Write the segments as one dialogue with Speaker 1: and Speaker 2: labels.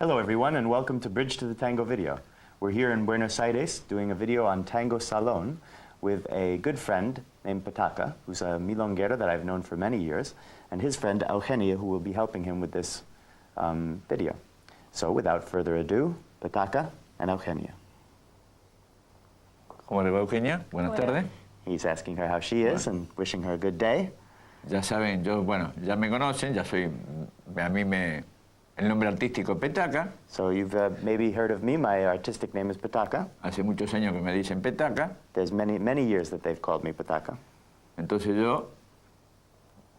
Speaker 1: Hello everyone and welcome to Bridge to the Tango video. We're here in Buenos Aires doing a video on Tango Salon with a good friend named Petaca, who's a milonguero that I've known for many years, and his friend Eugenia, who will be helping him with this video. So without further ado, Petaca and Eugenia.
Speaker 2: ¿Cómo le va, Eugenia? Buenas tardes.
Speaker 1: He's asking her how she is and wishing her a good day.
Speaker 2: Ya saben, ya me conocen, el nombre artístico Petaca.
Speaker 1: So you've maybe heard of me. My artistic name is Petaca.
Speaker 2: Hace muchos años que me dicen Petaca.
Speaker 1: There's many years that they've called me Petaca.
Speaker 2: Entonces yo,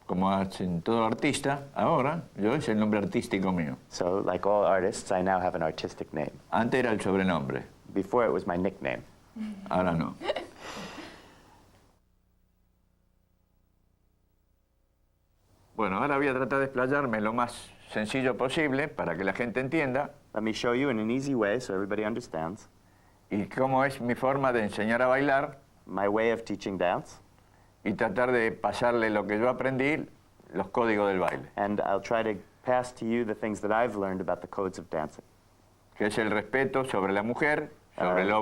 Speaker 2: como hacen todo artista, ahora, yo es el nombre artístico mío.
Speaker 1: So like all artists, I now have an artistic name.
Speaker 2: Antes era el sobrenombre.
Speaker 1: Before it was my nickname.
Speaker 2: Ahora no. Bueno, ahora voy a tratar de explayarme lo más sencillo posible para que la gente entienda.
Speaker 1: Let me show you in an easy way so everybody understands.
Speaker 2: Y cómo es mi forma de enseñar a bailar.
Speaker 1: My way of teaching dance.
Speaker 2: Y tratar de pasarle lo que yo aprendí, los códigos del baile.
Speaker 1: And I'll try to pass to you the things that I've learned about the codes of dancing.
Speaker 2: Que es el respeto sobre la mujer, sobre el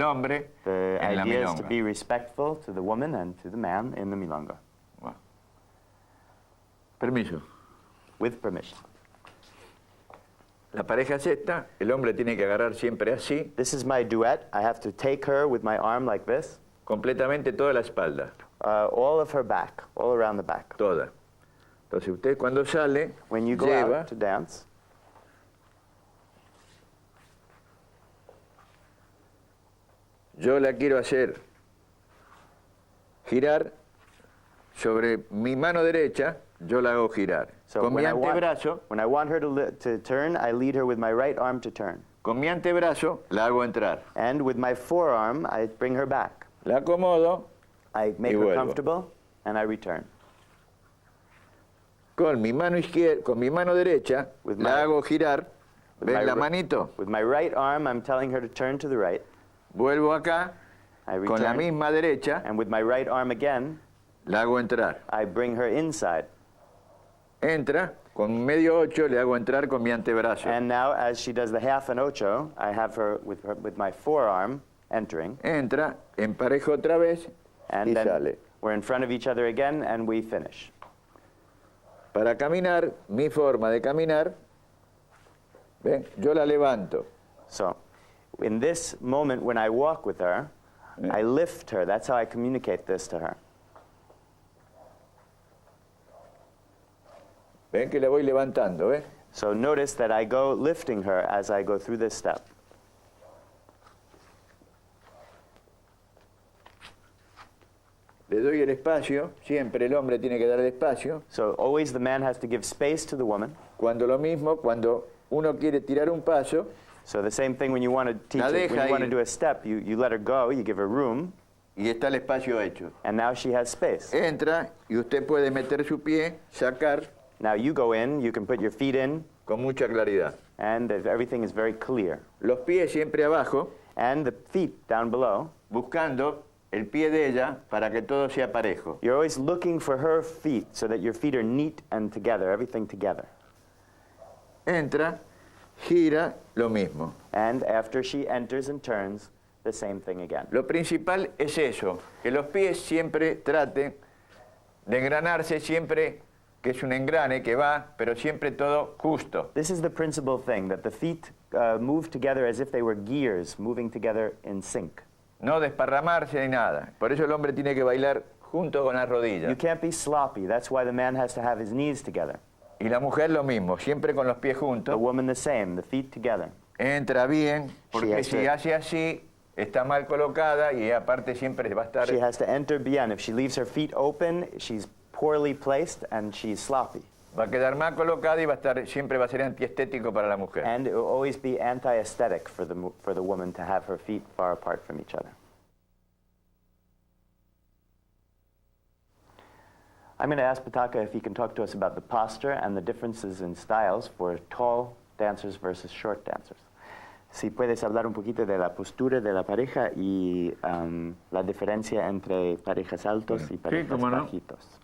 Speaker 2: hombre, en la milonga.
Speaker 1: The idea is to be respectful to the woman and to the man in the milonga.
Speaker 2: Bueno. Permiso.
Speaker 1: With permission.
Speaker 2: La pareja es esta, el hombre tiene que agarrar siempre así.
Speaker 1: This is my duet. I have to take her with my arm like this.
Speaker 2: Completamente toda la espalda.
Speaker 1: All of her back, all around the back.
Speaker 2: Toda. Entonces usted cuando sale,
Speaker 1: when you go out to dance,
Speaker 2: yo la quiero hacer girar sobre mi mano derecha, yo la hago girar.
Speaker 1: So
Speaker 2: con mi antebrazo,
Speaker 1: when I want her to turn, I lead her with my right arm to turn.
Speaker 2: Con mi antebrazo la hago entrar.
Speaker 1: And with my forearm, I bring her back.
Speaker 2: La acomodo.
Speaker 1: I make her comfortable, and I return.
Speaker 2: Con mi mano izquierda, con mi mano derecha, la hago girar. ¿Ven la manito?
Speaker 1: With my right arm, I'm telling her to turn to the right.
Speaker 2: Vuelvo acá, con la misma derecha,
Speaker 1: and with my right arm again,
Speaker 2: la hago entrar.
Speaker 1: I bring her inside.
Speaker 2: Entra, con medio 8 le hago entrar con mi antebrazo.
Speaker 1: And now, as she does the half an ocho, I have her with my forearm entering.
Speaker 2: Entra, emparejo otra vez
Speaker 1: And
Speaker 2: y
Speaker 1: then
Speaker 2: sale.
Speaker 1: we're in front of each other again, and we finish.
Speaker 2: Para caminar, mi forma de caminar, ¿ven? Yo la levanto.
Speaker 1: So, in this moment when I walk with her, I lift her. That's how I communicate this to her.
Speaker 2: ¿Ven que la voy levantando? ¿Ven?
Speaker 1: So notice that I go lifting her as I go through this step.
Speaker 2: Le doy el espacio, siempre el hombre tiene que dar el espacio.
Speaker 1: So always the man has to give space to the woman.
Speaker 2: Cuando lo mismo, cuando uno quiere tirar un paso,
Speaker 1: So the same thing when you want to teach
Speaker 2: La
Speaker 1: her, when
Speaker 2: deja
Speaker 1: you want to
Speaker 2: ir.
Speaker 1: do a step, you let her go, you give her room,
Speaker 2: y está el espacio hecho.
Speaker 1: and now she has space.
Speaker 2: Entra y usted puede meter su pie, sacar
Speaker 1: Now you go in, you can put your feet in,
Speaker 2: con mucha claridad.
Speaker 1: and everything is very clear.
Speaker 2: Los pies siempre abajo,
Speaker 1: And the feet down below,
Speaker 2: buscando el pie de ella para que todo sea parejo.
Speaker 1: you're always looking for her feet so that your feet are neat and together, everything together.
Speaker 2: Entra, gira, lo mismo.
Speaker 1: And after she enters and turns, the same thing again.
Speaker 2: Lo principal es eso, que los pies siempre traten de engranarse, siempre que es un engrane que va, pero siempre todo justo.
Speaker 1: This is the principal thing, that the feet move together as if they were gears moving together in sync.
Speaker 2: No desparramarse ni nada. Por eso el hombre tiene que bailar junto con las
Speaker 1: You
Speaker 2: rodillas.
Speaker 1: can't be sloppy. That's why the man has to have his knees together.
Speaker 2: Y la mujer lo mismo, siempre con los pies
Speaker 1: The
Speaker 2: juntos.
Speaker 1: woman the same, the feet together.
Speaker 2: Entra bien, porque
Speaker 1: has
Speaker 2: si
Speaker 1: to-
Speaker 2: hace así, está mal colocada y aparte siempre va a estar...
Speaker 1: She has to enter bien. If she leaves her feet open, she's poorly placed and she's sloppy.
Speaker 2: Va a quedar mal colocada y va a estar, siempre va a ser antiestético para la mujer.
Speaker 1: And it will always be anti-aesthetic for the woman to have her feet far apart from each other. I'm going to ask Petaca if he can talk to us about the posture and the differences in styles for tall dancers versus short dancers. Si puedes hablar un poquito de la postura de la pareja y la diferencia entre parejas altos y parejas
Speaker 2: cómo no.
Speaker 1: bajitos.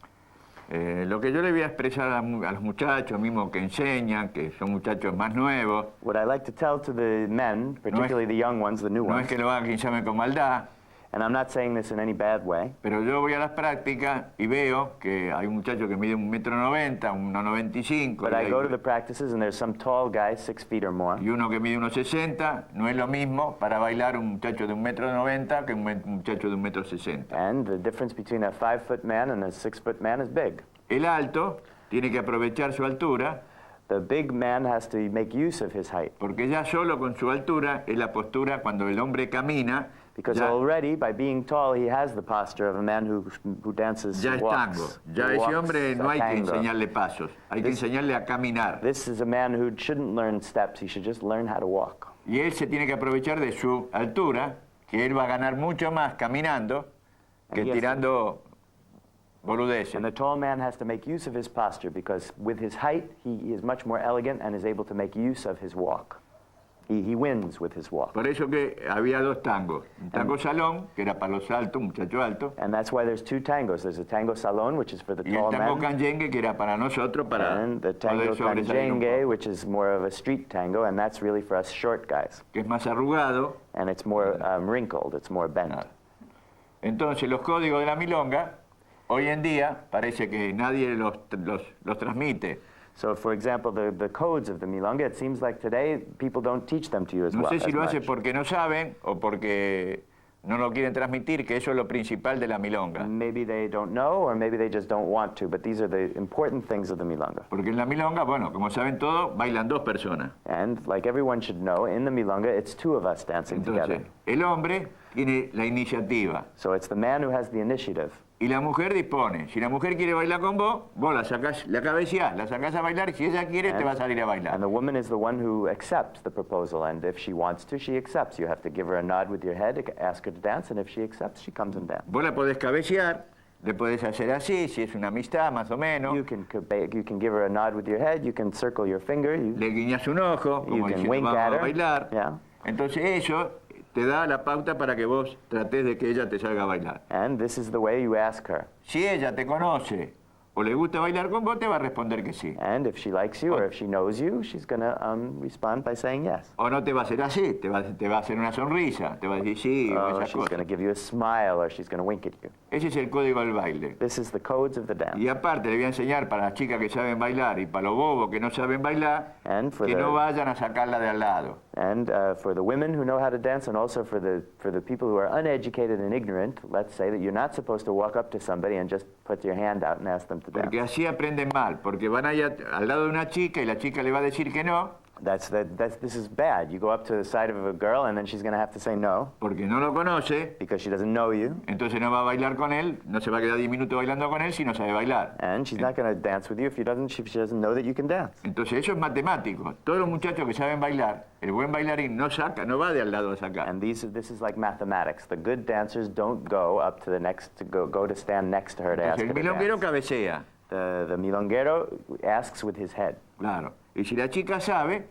Speaker 2: Lo que yo le voy a expresar a los muchachos mismos que enseñan, que son muchachos más nuevos,
Speaker 1: What I like to tell to the men, particularly the young ones, the new
Speaker 2: no es
Speaker 1: ones,
Speaker 2: que lo hagan quien llame con maldad,
Speaker 1: and I'm not saying this in any bad way,
Speaker 2: pero yo voy a las prácticas y veo que hay un muchacho que mide 1,90 m, 1,95
Speaker 1: but
Speaker 2: m,
Speaker 1: I go to the practices and there's some tall guys, 6 feet or more,
Speaker 2: y uno que mide 1,60 m, no es lo mismo para bailar un muchacho de 1,90 m que un muchacho de 1,60 m.
Speaker 1: and the difference between a 5-foot man and a 6-foot man is big.
Speaker 2: El alto tiene que aprovechar su altura,
Speaker 1: The big man has to make use of his height,
Speaker 2: porque ya solo con su altura es la postura cuando el hombre camina,
Speaker 1: because
Speaker 2: ya,
Speaker 1: already by being tall he has the posture of a man who dances,
Speaker 2: ya es tango.
Speaker 1: walks.
Speaker 2: Ya
Speaker 1: He
Speaker 2: ese
Speaker 1: walks
Speaker 2: hombre no
Speaker 1: a
Speaker 2: hay que
Speaker 1: tango.
Speaker 2: enseñarle pasos, hay que enseñarle a caminar.
Speaker 1: This is a man who shouldn't learn steps, he should just learn how to walk.
Speaker 2: Y él se tiene que aprovechar de su altura, que él va a ganar mucho más caminando que
Speaker 1: And he has
Speaker 2: tirando boludeces.
Speaker 1: And the tall man has to make use of his posture because with his height, he is much more elegant and is able to make use of his walk. He wins with his walk.
Speaker 2: Por eso que había dos tangos. Un tango salón, que era para los altos, un muchacho alto,
Speaker 1: And that's why there's two tangos. There's a tango salon, which is for the
Speaker 2: y el
Speaker 1: tall
Speaker 2: tango
Speaker 1: men,
Speaker 2: canyengue, que era para nosotros, para
Speaker 1: and the tango
Speaker 2: poder sobresalir un
Speaker 1: canyengue,
Speaker 2: poco,
Speaker 1: which is more of a street tango, and that's really for us short guys.
Speaker 2: que es más arrugado.
Speaker 1: And it's more wrinkled, it's more bent.
Speaker 2: Entonces los códigos de la milonga, hoy en día, parece que nadie los transmite.
Speaker 1: So, for example, the codes of the milonga, it seems like today people don't teach them to you as
Speaker 2: No
Speaker 1: well.
Speaker 2: sé si
Speaker 1: as
Speaker 2: lo hace
Speaker 1: much.
Speaker 2: porque no saben o porque no lo quieren transmitir, que eso es lo principal de la milonga.
Speaker 1: Maybe they don't know, or maybe they just don't want to, but these are the important things of the milonga.
Speaker 2: Porque en la milonga, bueno, como saben todos, bailan dos personas.
Speaker 1: And like everyone should know, in the milonga, it's two of us dancing
Speaker 2: Entonces,
Speaker 1: together.
Speaker 2: el hombre tiene la iniciativa
Speaker 1: So it's the man who has the initiative.
Speaker 2: y la mujer dispone. Si la mujer quiere bailar con vos, vos la sacás, la cabeceás, la sacás a bailar, y si ella quiere, te va a salir a bailar.
Speaker 1: And the woman is the one who accepts the proposal. And if she wants to, she accepts. You have to give her a nod with your head, ask her to dance, and if she accepts, she comes and dances.
Speaker 2: Vos la podés cabecear, le podés hacer así, si es una amistad más o menos.
Speaker 1: You can give her a nod with your head, you can circle your finger,
Speaker 2: Le guiñas un ojo,
Speaker 1: you
Speaker 2: como
Speaker 1: can
Speaker 2: diciendo,
Speaker 1: wink
Speaker 2: vamos
Speaker 1: at
Speaker 2: a
Speaker 1: her.
Speaker 2: bailar.
Speaker 1: Yeah.
Speaker 2: Entonces eso te da la pauta para que vos trates de que ella te salga a bailar.
Speaker 1: And this is the way you ask her.
Speaker 2: Si ella te conoce o le gusta bailar con vos, te va a responder que sí.
Speaker 1: And if she likes you or if she knows you, she's going to respond by saying yes.
Speaker 2: O no te va a hacer así, te va a hacer una sonrisa, te va a decir sí, o
Speaker 1: Oh,
Speaker 2: esas
Speaker 1: she's going to
Speaker 2: cosas.
Speaker 1: give you a smile or she's going to wink at you.
Speaker 2: Ese es el código del baile.
Speaker 1: This is the codes of the dance.
Speaker 2: Y aparte le voy a enseñar para las chicas que saben bailar y para los bobos que no saben bailar,
Speaker 1: And for
Speaker 2: que no
Speaker 1: the
Speaker 2: vayan a sacarla de al lado.
Speaker 1: and for the women who know how to dance, and also for the people who are uneducated and ignorant, let's say that you're not supposed to walk up to somebody and just put your hand out and ask them to
Speaker 2: Porque
Speaker 1: dance.
Speaker 2: así aprenden mal, porque van ahí al lado de una chica y la chica le va a decir que no,
Speaker 1: This is bad. You go up to the side of a girl and then she's going to have to say no
Speaker 2: porque no lo conoce,
Speaker 1: because she doesn't know you,
Speaker 2: entonces no va a bailar con él, no se va a quedar 10 minutos bailando con él si no sabe bailar.
Speaker 1: and she's not going to dance with you if she doesn't know that you can dance.
Speaker 2: Entonces eso es matemático. Todos los muchachos que saben bailar, el buen bailarín no va de al lado a sacar.
Speaker 1: And this is like mathematics. The good dancers don't go up to the next to go to stand next to her to ask
Speaker 2: Entonces
Speaker 1: her
Speaker 2: el
Speaker 1: to
Speaker 2: milonguero
Speaker 1: dance.
Speaker 2: cabecea,
Speaker 1: The milonguero asks with his head.
Speaker 2: claro. Y si la chica sabe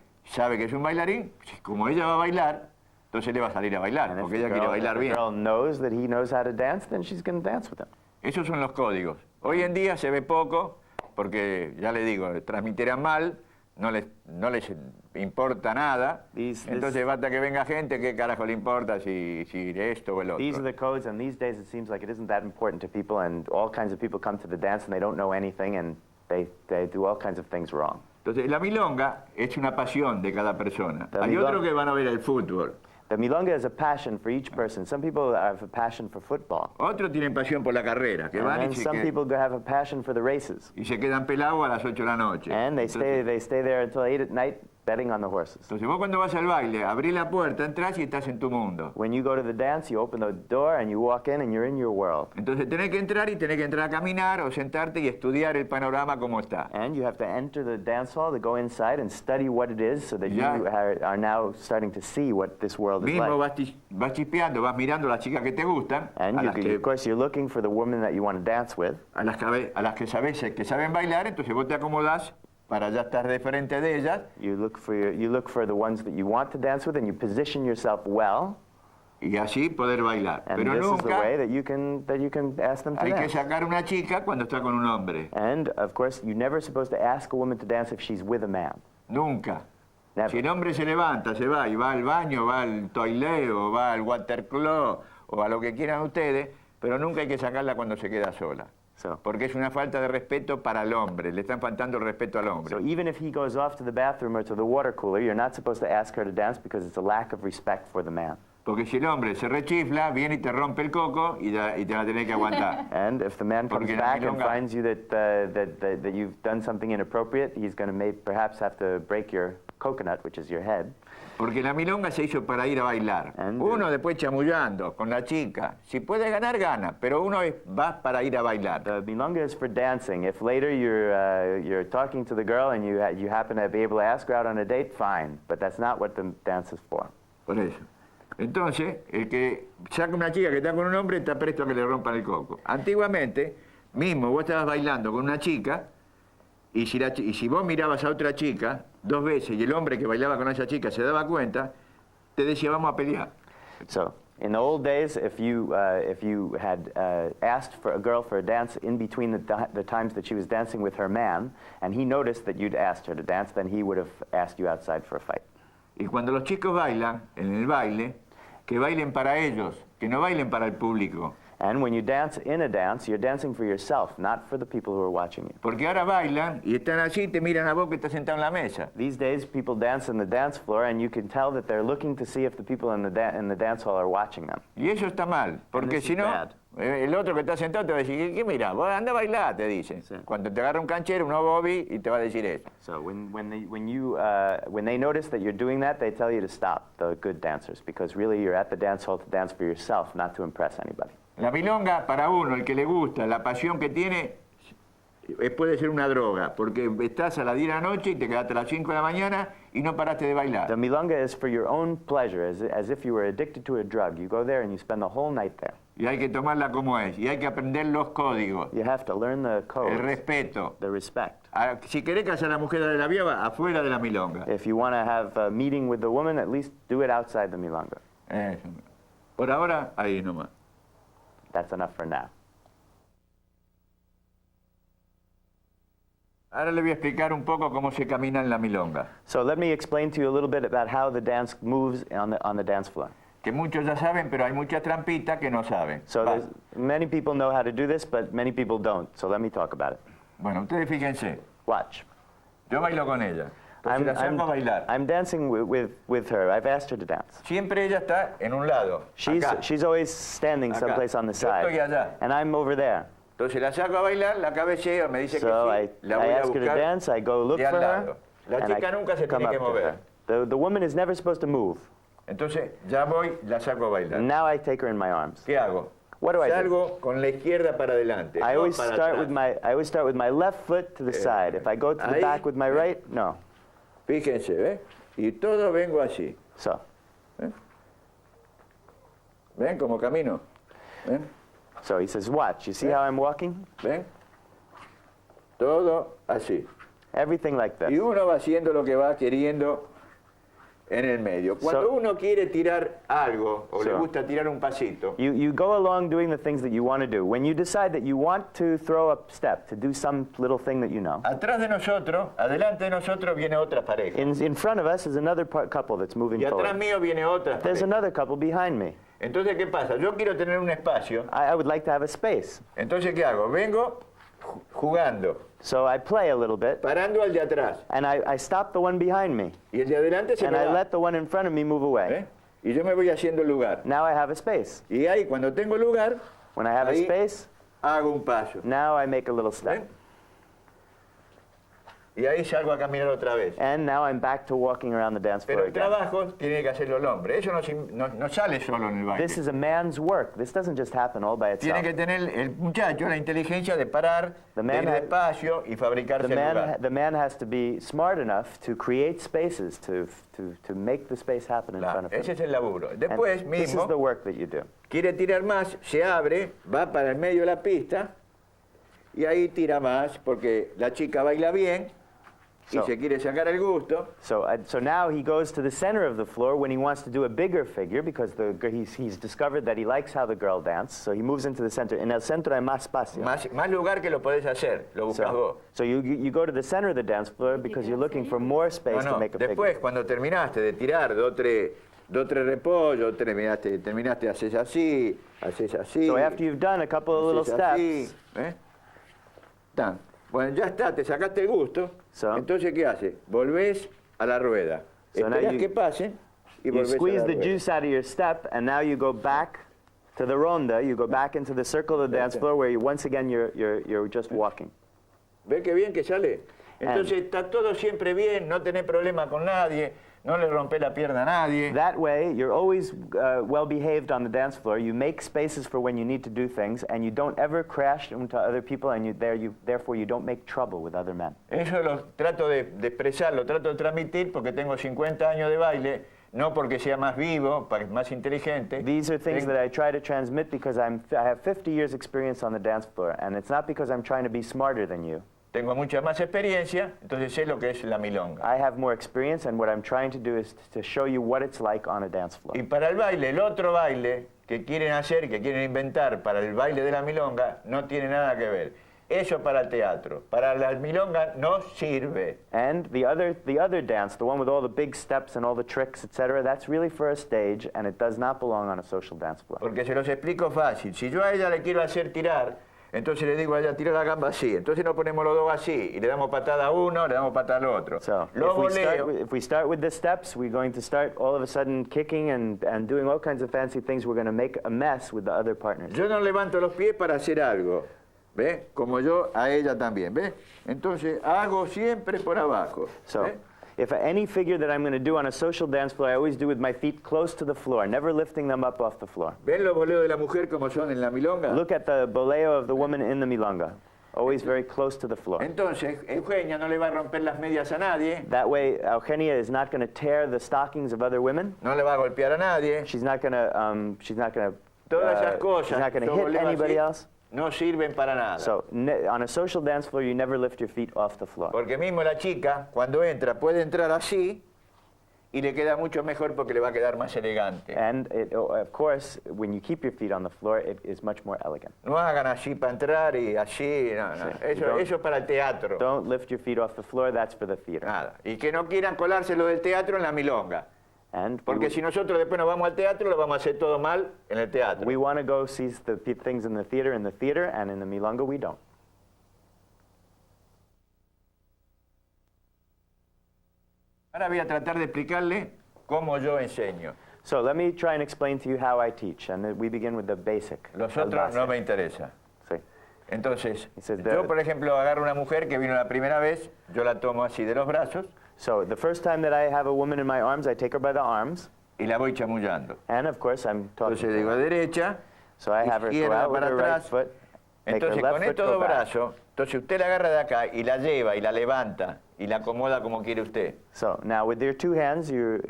Speaker 2: que es un bailarín, como ella va a bailar, entonces le va a salir a bailar,
Speaker 1: And if
Speaker 2: porque
Speaker 1: the
Speaker 2: ella quiere
Speaker 1: girl,
Speaker 2: bailar
Speaker 1: if the
Speaker 2: bien.
Speaker 1: girl knows that he knows how to dance, then she's going to dance with him.
Speaker 2: Esos son los códigos. Hoy en día se ve poco, porque ya le digo, transmitirán mal, no les importa nada. Entonces basta que venga gente, ¿qué carajo le importa si esto o el
Speaker 1: These are
Speaker 2: otro?
Speaker 1: the codes, and these days it seems like it isn't that important to people, and all kinds of people come to the dance and they don't know anything, and they do all kinds of things wrong.
Speaker 2: Entonces la milonga es una pasión de cada persona.
Speaker 1: La
Speaker 2: Hay
Speaker 1: milonga-
Speaker 2: otros que van a ver el fútbol,
Speaker 1: The milonga is a passion for each person. Some people have a passion for football,
Speaker 2: otros tienen pasión por la carrera, que
Speaker 1: and
Speaker 2: van
Speaker 1: then
Speaker 2: y
Speaker 1: some people have a passion for the races,
Speaker 2: y se quedan pelados a las 8 de la noche.
Speaker 1: and they stay there until 8 at night betting on the horses.
Speaker 2: Entonces vos cuando vas al baile, abrís la puerta, entras y estás en tu mundo.
Speaker 1: When you go to the dance, you open the door and you walk in and you're in your world.
Speaker 2: Entonces tenés que entrar y tenés que entrar a caminar o sentarte y estudiar el panorama como está.
Speaker 1: And you have to enter the dance hall to go inside and study what it is so that you
Speaker 2: Ya.
Speaker 1: are now starting to see what this world is
Speaker 2: Mismo
Speaker 1: like.
Speaker 2: vas chispeando, vas mirando a las chicas que te gustan,
Speaker 1: And
Speaker 2: a las
Speaker 1: of course, you're looking for the woman that you want to dance with.
Speaker 2: a las que sabes que saben bailar, entonces vos te acomodás para ya estar de frente de ellas
Speaker 1: You look for the ones that you want to dance with, and you position yourself well.
Speaker 2: y así poder bailar.
Speaker 1: And
Speaker 2: Pero
Speaker 1: this is the
Speaker 2: nunca
Speaker 1: way that you can ask them to
Speaker 2: hay que
Speaker 1: dance.
Speaker 2: sacar una chica cuando está con un hombre.
Speaker 1: And of course, you're never supposed to ask a woman to dance if she's with a man.
Speaker 2: Nunca.
Speaker 1: Never.
Speaker 2: Si el hombre se levanta, se va y va al baño, va al toilet o va al water club o a lo que quieran ustedes, pero nunca hay que sacarla cuando se queda sola.
Speaker 1: So,
Speaker 2: Porque es una falta de respeto para el hombre, le están faltando el respeto al hombre.
Speaker 1: so even if he goes off to the bathroom or to the water cooler, you're not supposed to ask her to dance because it's a lack of respect for the man.
Speaker 2: Porque si el hombre se rechifla, viene y te rompe el coco y te la tenés que aguantar.
Speaker 1: And if the man comes
Speaker 2: Porque la
Speaker 1: back and
Speaker 2: milonga-
Speaker 1: finds you that you've done something inappropriate, he's going to perhaps have to break your coconut, which is your head.
Speaker 2: Porque la milonga se hizo para ir a bailar.
Speaker 1: And-
Speaker 2: Uno después chamullando con la chica. Si puede ganar, gana. Pero uno va para ir a bailar.
Speaker 1: The milonga is for dancing. If later you're talking to the girl and you happen to be able to ask her out on a date, fine. But that's not what the dance is for.
Speaker 2: Por eso. Entonces, el que saca una chica que está con un hombre está presto a que le rompan el coco. Antiguamente, mismo vos estabas bailando con una chica y si vos mirabas a otra chica 2 veces y el hombre que bailaba con esa chica se daba cuenta, te decía vamos a pelear.
Speaker 1: So, in the old days, if you had asked for a girl for a dance in between the times that she was dancing with her man, and he noticed that you'd asked her to dance, then he would have asked you outside for a fight.
Speaker 2: Y cuando los chicos bailan, en el baile, que bailen para ellos, que no bailen para el público.
Speaker 1: And when you dance in a dance, you're dancing for yourself, not for the people who are watching you.
Speaker 2: Porque ahora bailan y están así y te miran a vos que estás sentado en la mesa.
Speaker 1: These days, people dance in the dance floor, and you can tell that they're looking to see if the people in the dance hall are watching them.
Speaker 2: Y eso está mal, porque
Speaker 1: this
Speaker 2: si
Speaker 1: is
Speaker 2: no,
Speaker 1: bad.
Speaker 2: el otro que está sentado te va a decir, ¿qué mira? Vos anda a bailar, te dice.
Speaker 1: Sí.
Speaker 2: Cuando te agarra un canchero, uno bobby y te va a decir eso.
Speaker 1: So when they notice that you're doing that, they tell you to stop, the good dancers, because really you're at the dance hall to dance for yourself, not to impress anybody.
Speaker 2: La milonga, para uno, el que le gusta, la pasión que tiene, puede ser una droga, porque estás a las 10 de la noche y te quedaste a las 5 de la mañana y no paraste de bailar.
Speaker 1: The milonga is for your own pleasure, as if you were addicted to a drug. You go there and you spend the whole night there.
Speaker 2: Y hay que tomarla como es, y hay que aprender los códigos,
Speaker 1: You have to learn the
Speaker 2: el
Speaker 1: codes,
Speaker 2: respeto.
Speaker 1: the respect.
Speaker 2: Si querés casar a la mujer de la viava, afuera de la milonga.
Speaker 1: If you want to have a meeting with the woman, at least do it outside the milonga.
Speaker 2: Eso. Por ahora, ahí nomás.
Speaker 1: That's enough for now.
Speaker 2: Ahora le voy a explicar un poco cómo se camina en la milonga.
Speaker 1: So let me explain to you a little bit about how the dance moves on the dance floor.
Speaker 2: Que muchos ya saben, pero hay muchas trampitas que no saben.
Speaker 1: So many people know how to do this, but many people don't. So let me talk about it.
Speaker 2: Bueno, ustedes fíjense.
Speaker 1: Watch.
Speaker 2: Yo bailo con ella. Entonces la saco a bailar.
Speaker 1: I'm dancing with her. I've asked her to dance.
Speaker 2: Siempre ella está en un lado.
Speaker 1: She's always standing someplace on the
Speaker 2: Yo estoy
Speaker 1: side.
Speaker 2: allá.
Speaker 1: And I'm over there.
Speaker 2: Entonces la saco a bailar, la cabeceo, me dice
Speaker 1: So
Speaker 2: que sí, la voy
Speaker 1: I
Speaker 2: a
Speaker 1: ask her to
Speaker 2: buscar
Speaker 1: dance, I go look
Speaker 2: de al
Speaker 1: for her.
Speaker 2: lado. La
Speaker 1: and
Speaker 2: chica
Speaker 1: I
Speaker 2: nunca se
Speaker 1: come
Speaker 2: tiene que
Speaker 1: up to
Speaker 2: mover.
Speaker 1: her. The woman is never supposed to move.
Speaker 2: Entonces ya voy, la saco a bailar.
Speaker 1: Now I take her in my arms.
Speaker 2: ¿Qué hago?
Speaker 1: What do I do?
Speaker 2: Salgo con la izquierda para adelante.
Speaker 1: I
Speaker 2: no
Speaker 1: always
Speaker 2: para
Speaker 1: start
Speaker 2: atrás.
Speaker 1: with my left foot to the side. If I go to the
Speaker 2: ahí,
Speaker 1: back with my right, no.
Speaker 2: Fíjense, ¿ves? Y todo vengo así.
Speaker 1: So,
Speaker 2: ¿Ven cómo camino? ¿Ven?
Speaker 1: so he says, watch. You see how I'm walking?
Speaker 2: ¿Ven? Todo así.
Speaker 1: Everything like
Speaker 2: Y
Speaker 1: this.
Speaker 2: uno va haciendo lo que va queriendo en el medio. Cuando uno quiere tirar algo o le gusta tirar un pasito,
Speaker 1: You go along doing the things that you want to do. When you decide that you want to throw a step, to do some little thing that you know,
Speaker 2: atrás de nosotros, adelante de nosotros viene otra pareja.
Speaker 1: in front of us is another couple that's moving
Speaker 2: Y atrás
Speaker 1: forward.
Speaker 2: mío viene otra
Speaker 1: There's
Speaker 2: pareja.
Speaker 1: another couple behind me.
Speaker 2: Entonces, ¿qué pasa? Yo quiero tener un espacio.
Speaker 1: I would like to have a space.
Speaker 2: Entonces, ¿qué hago? Vengo jugando,
Speaker 1: So I play a little bit,
Speaker 2: parando al de atrás.
Speaker 1: and I stop the one behind me,
Speaker 2: Y el de adelante se
Speaker 1: and
Speaker 2: me
Speaker 1: I
Speaker 2: va.
Speaker 1: let the one in front of me move away.
Speaker 2: ¿Eh? Y yo me voy haciendo lugar.
Speaker 1: Now I have a space.
Speaker 2: Y ahí, cuando tengo lugar,
Speaker 1: When I have a
Speaker 2: ahí
Speaker 1: space,
Speaker 2: hago un paso.
Speaker 1: now I make a little step.
Speaker 2: ¿Ven? Y ahí salgo a caminar otra vez.
Speaker 1: And now I'm back to walking around the dance floor
Speaker 2: Pero el
Speaker 1: again.
Speaker 2: trabajo tiene que hacerlo el hombre. Eso no sale solo en el baile.
Speaker 1: This is a man's work. This doesn't just happen all by
Speaker 2: Tiene
Speaker 1: itself.
Speaker 2: que tener el muchacho la inteligencia de parar,
Speaker 1: The
Speaker 2: de
Speaker 1: man
Speaker 2: ir
Speaker 1: ha-
Speaker 2: despacio y fabricarse el lugar.
Speaker 1: The man has to be smart enough to create spaces, to make the space happen in front of
Speaker 2: Ese
Speaker 1: him.
Speaker 2: es el laburo.
Speaker 1: And
Speaker 2: Después
Speaker 1: this is the
Speaker 2: mismo,
Speaker 1: work that you do.
Speaker 2: quiere tirar más, se abre, va para el medio de la pista y ahí tira más porque la chica baila bien y
Speaker 1: So-
Speaker 2: se quiere sacar el gusto.
Speaker 1: So now he goes to the center of the floor when he wants to do a bigger figure because he's discovered that he likes how the girl dances. So he moves into the center. En el centro hay más espacio.
Speaker 2: Más lugar que lo podés hacer, lo buscas vos.
Speaker 1: So you go to the center of the dance floor because you're looking for more space to make a
Speaker 2: Después,
Speaker 1: figure.
Speaker 2: cuando terminaste de tirar dos, tres repollos, terminaste, haces así, haces así.
Speaker 1: So after you've done a couple of little
Speaker 2: haces así,
Speaker 1: steps,
Speaker 2: Tan. Bueno, ya está, te sacaste el gusto.
Speaker 1: So-
Speaker 2: Entonces, ¿qué haces? Volvés a la rueda.
Speaker 1: So now
Speaker 2: Esperás
Speaker 1: you-
Speaker 2: que pasen y
Speaker 1: you
Speaker 2: volvés a
Speaker 1: squeeze
Speaker 2: la
Speaker 1: the
Speaker 2: rueda.
Speaker 1: juice out of your step, and now you go back to the ronda. You go back into the circle of the dance floor where once again you're just walking.
Speaker 2: ¿Ves qué bien que sale? Entonces está todo siempre bien, no tenés problema con nadie, no le rompés la pierna a nadie.
Speaker 1: That way, you're always well behaved on the dance floor. You make spaces for when you need to do things, and you don't ever crash into other people, and therefore you don't make trouble with other men.
Speaker 2: Eso lo trato de expresar, lo trato de transmitir porque tengo 50 años de baile, no porque sea más vivo, más inteligente.
Speaker 1: These are things that I try to transmit because I have 50 years experience on the dance floor, and it's not because I'm trying to be smarter than you.
Speaker 2: Tengo mucha más experiencia, entonces sé lo que es la milonga.
Speaker 1: I have more experience, and what I'm trying to do is to show you what it's like on a dance floor.
Speaker 2: Y para el baile, el otro baile que quieren hacer, que quieren inventar para el baile de la milonga, no tiene nada que ver. Eso para el teatro. Para la milonga no sirve.
Speaker 1: And the other dance, the one with all the big steps and all the tricks, etc., that's really for a stage, and it does not belong on a social dance floor.
Speaker 2: Porque se los explico fácil. Si yo a ella le quiero hacer tirar, entonces le digo a ella, tira la gamba así. Entonces nos ponemos los dos así y le damos patada a uno, le damos patada al otro.
Speaker 1: So
Speaker 2: Lo voleo.
Speaker 1: if we start with the steps, we're going to start all of a sudden kicking and doing all kinds of fancy things. We're going to make a mess with the other partners.
Speaker 2: Yo no levanto los pies para hacer algo. ¿Ves? Como yo a ella también. ¿Ves? Entonces hago siempre por abajo.
Speaker 1: So
Speaker 2: ¿Ves?
Speaker 1: if any figure that I'm going to do on a social dance floor, I always do with my feet close to the floor, never lifting them up off the floor.
Speaker 2: ¿Ven los boleos de la mujer como son en la milonga?
Speaker 1: Look at the boleo of the woman in the milonga, always very close to the floor.
Speaker 2: Entonces, Eugenia no le va a romper las medias a nadie,
Speaker 1: That way, Eugenia is not going to tear the stockings of other women.
Speaker 2: no le va a golpear a nadie.
Speaker 1: She's not going to.
Speaker 2: Todas esas cosas,
Speaker 1: She's not going to
Speaker 2: yo
Speaker 1: hit
Speaker 2: voleo
Speaker 1: anybody
Speaker 2: así,
Speaker 1: else.
Speaker 2: no sirven para nada.
Speaker 1: So on a social dance floor, you never lift your feet off the floor.
Speaker 2: Porque mismo la chica, cuando entra, puede entrar así y le queda mucho mejor porque le va a quedar más elegante.
Speaker 1: And of course, when you keep your feet on the floor, it is much more elegant.
Speaker 2: No hagan así para entrar y así, no.
Speaker 1: Sí.
Speaker 2: Eso es para el teatro.
Speaker 1: Don't lift your feet off the floor, that's for the theater.
Speaker 2: Nada. Y que no quieran colárselo del teatro en la milonga.
Speaker 1: And
Speaker 2: Porque si nosotros después nos vamos al teatro, lo vamos a hacer todo mal en el teatro.
Speaker 1: we want to go see the things in the theater, and in the milonga we don't.
Speaker 2: Ahora voy a tratar de explicarle cómo yo enseño.
Speaker 1: So let me try and explain to you how I teach, and we begin with the basic.
Speaker 2: Los
Speaker 1: el
Speaker 2: otros no
Speaker 1: base.
Speaker 2: me interesa.
Speaker 1: Sí.
Speaker 2: Entonces,
Speaker 1: He says
Speaker 2: yo por ejemplo agarro una mujer que vino la primera vez, yo la tomo así de los brazos
Speaker 1: So the first time that I have a woman in my arms, I take her by the arms,
Speaker 2: y la voy chamullando.
Speaker 1: and of course I'm talking
Speaker 2: Entonces
Speaker 1: to
Speaker 2: digo
Speaker 1: her.
Speaker 2: derecha,
Speaker 1: So I have her go
Speaker 2: izquierda
Speaker 1: out with
Speaker 2: para
Speaker 1: her right
Speaker 2: atrás.
Speaker 1: foot, take her
Speaker 2: Entonces
Speaker 1: left
Speaker 2: con
Speaker 1: foot,
Speaker 2: estos
Speaker 1: go
Speaker 2: dos
Speaker 1: back.
Speaker 2: brazos, entonces usted la agarra de acá y la lleva y la levanta y la acomoda como quiere usted.
Speaker 1: So now with your two hands, you're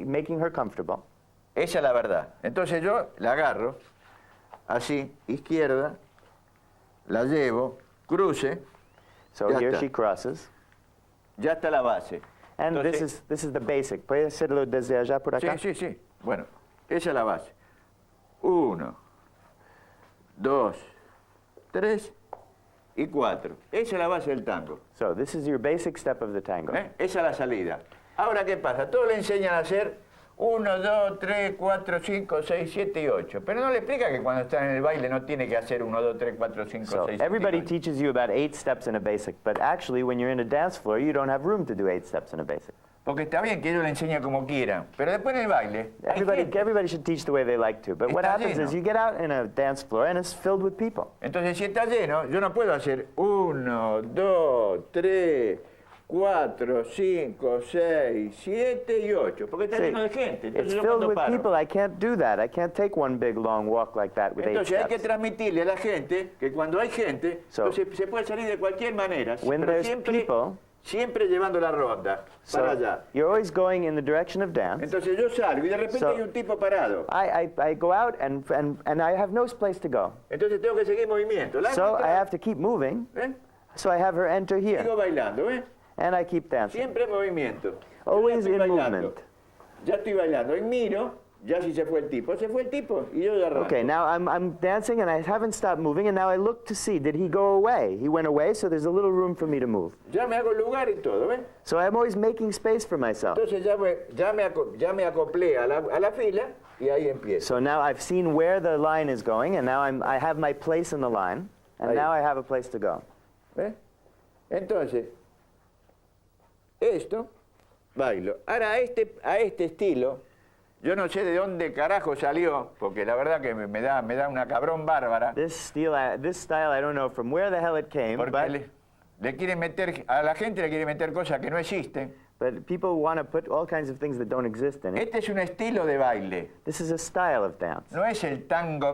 Speaker 1: making her comfortable.
Speaker 2: Esa es la verdad. Entonces yo la agarro, así, izquierda, la llevo, cruce,
Speaker 1: So
Speaker 2: Ya
Speaker 1: here
Speaker 2: está.
Speaker 1: she crosses.
Speaker 2: ya está la base.
Speaker 1: And
Speaker 2: Entonces,
Speaker 1: this is the basic. ¿Puede hacerlo desde allá por acá?
Speaker 2: sí, sí, sí. Bueno, esa es la base. 1, 2, 3 y 4. Esa es la base del tango.
Speaker 1: So this is your basic step of the tango.
Speaker 2: Esa es la salida. Ahora, ¿qué pasa? Todos le enseñan a hacer 1, 2, 3, 4, 5, 6, 7 y 8. Pero no le explica que cuando está en el baile no tiene que hacer 1, 2, 3, 4, 5,
Speaker 1: So
Speaker 2: 6, 7
Speaker 1: everybody
Speaker 2: y 8.
Speaker 1: teaches you about 8 steps in a basic, but actually when you're in a dance floor, you don't have room to do 8 steps in a basic.
Speaker 2: Porque está bien que ellos le enseñen como quieran, pero después en el baile hay gente.
Speaker 1: Everybody should teach the way they like to, but what
Speaker 2: Está
Speaker 1: happens
Speaker 2: lleno.
Speaker 1: is you get out in a dance floor and it's filled with people.
Speaker 2: Entonces, si está lleno, yo no puedo hacer 1, 2, 3, 4, 5, 6, 7 y 8, porque está
Speaker 1: See,
Speaker 2: lleno de gente. Entonces,
Speaker 1: it's
Speaker 2: yo
Speaker 1: filled
Speaker 2: cuando
Speaker 1: with
Speaker 2: paro.
Speaker 1: people. I can't do that. I can't take one big long walk like that with 8
Speaker 2: Entonces hay que
Speaker 1: steps.
Speaker 2: transmitirle a la gente que cuando hay gente,
Speaker 1: So,
Speaker 2: entonces se puede salir de cualquier manera,
Speaker 1: when
Speaker 2: pero
Speaker 1: there's
Speaker 2: siempre,
Speaker 1: people-
Speaker 2: siempre llevando la ronda para allá.
Speaker 1: So you're always going in the direction of dance.
Speaker 2: Entonces yo salgo y de repente
Speaker 1: So-
Speaker 2: hay un tipo parado.
Speaker 1: I go out and I have no place to go.
Speaker 2: Entonces tengo que seguir movimiento. La
Speaker 1: So
Speaker 2: mitad,
Speaker 1: I have to keep moving.
Speaker 2: ¿eh?
Speaker 1: So I have her enter here,
Speaker 2: Sigo bailando, ¿eh?
Speaker 1: and I keep dancing.
Speaker 2: Siempre en movimiento. Yo
Speaker 1: Always
Speaker 2: ya estoy
Speaker 1: in
Speaker 2: bailando.
Speaker 1: movement.
Speaker 2: Ya estoy bailando y miro, ya si se fue el tipo. Se fue el tipo y yo ya arranco.
Speaker 1: Okay, now I'm dancing and I haven't stopped moving, and now I look to see, did he go away? He went away, so there's a little room for me to move.
Speaker 2: Ya me hago lugar y todo, ¿ves?
Speaker 1: So I'm always making space for myself.
Speaker 2: Entonces ya me acoplé a la fila y ahí empiezo.
Speaker 1: So now I've seen where the line is going, and now I have my place in the line, and
Speaker 2: Ahí.
Speaker 1: now I have a place to go.
Speaker 2: ¿Ves? Entonces, esto, bailo. Ahora, a este estilo, yo no sé de dónde carajo salió, porque la verdad que me da una cabrón bárbara,
Speaker 1: This style, I don't know from where the hell it came,
Speaker 2: porque le quieren meter, a la gente le quieren meter cosas que no existen.
Speaker 1: but people want to put all kinds of things that don't exist in it.
Speaker 2: Este es un estilo de baile,
Speaker 1: This is a style of dance.
Speaker 2: no es el tango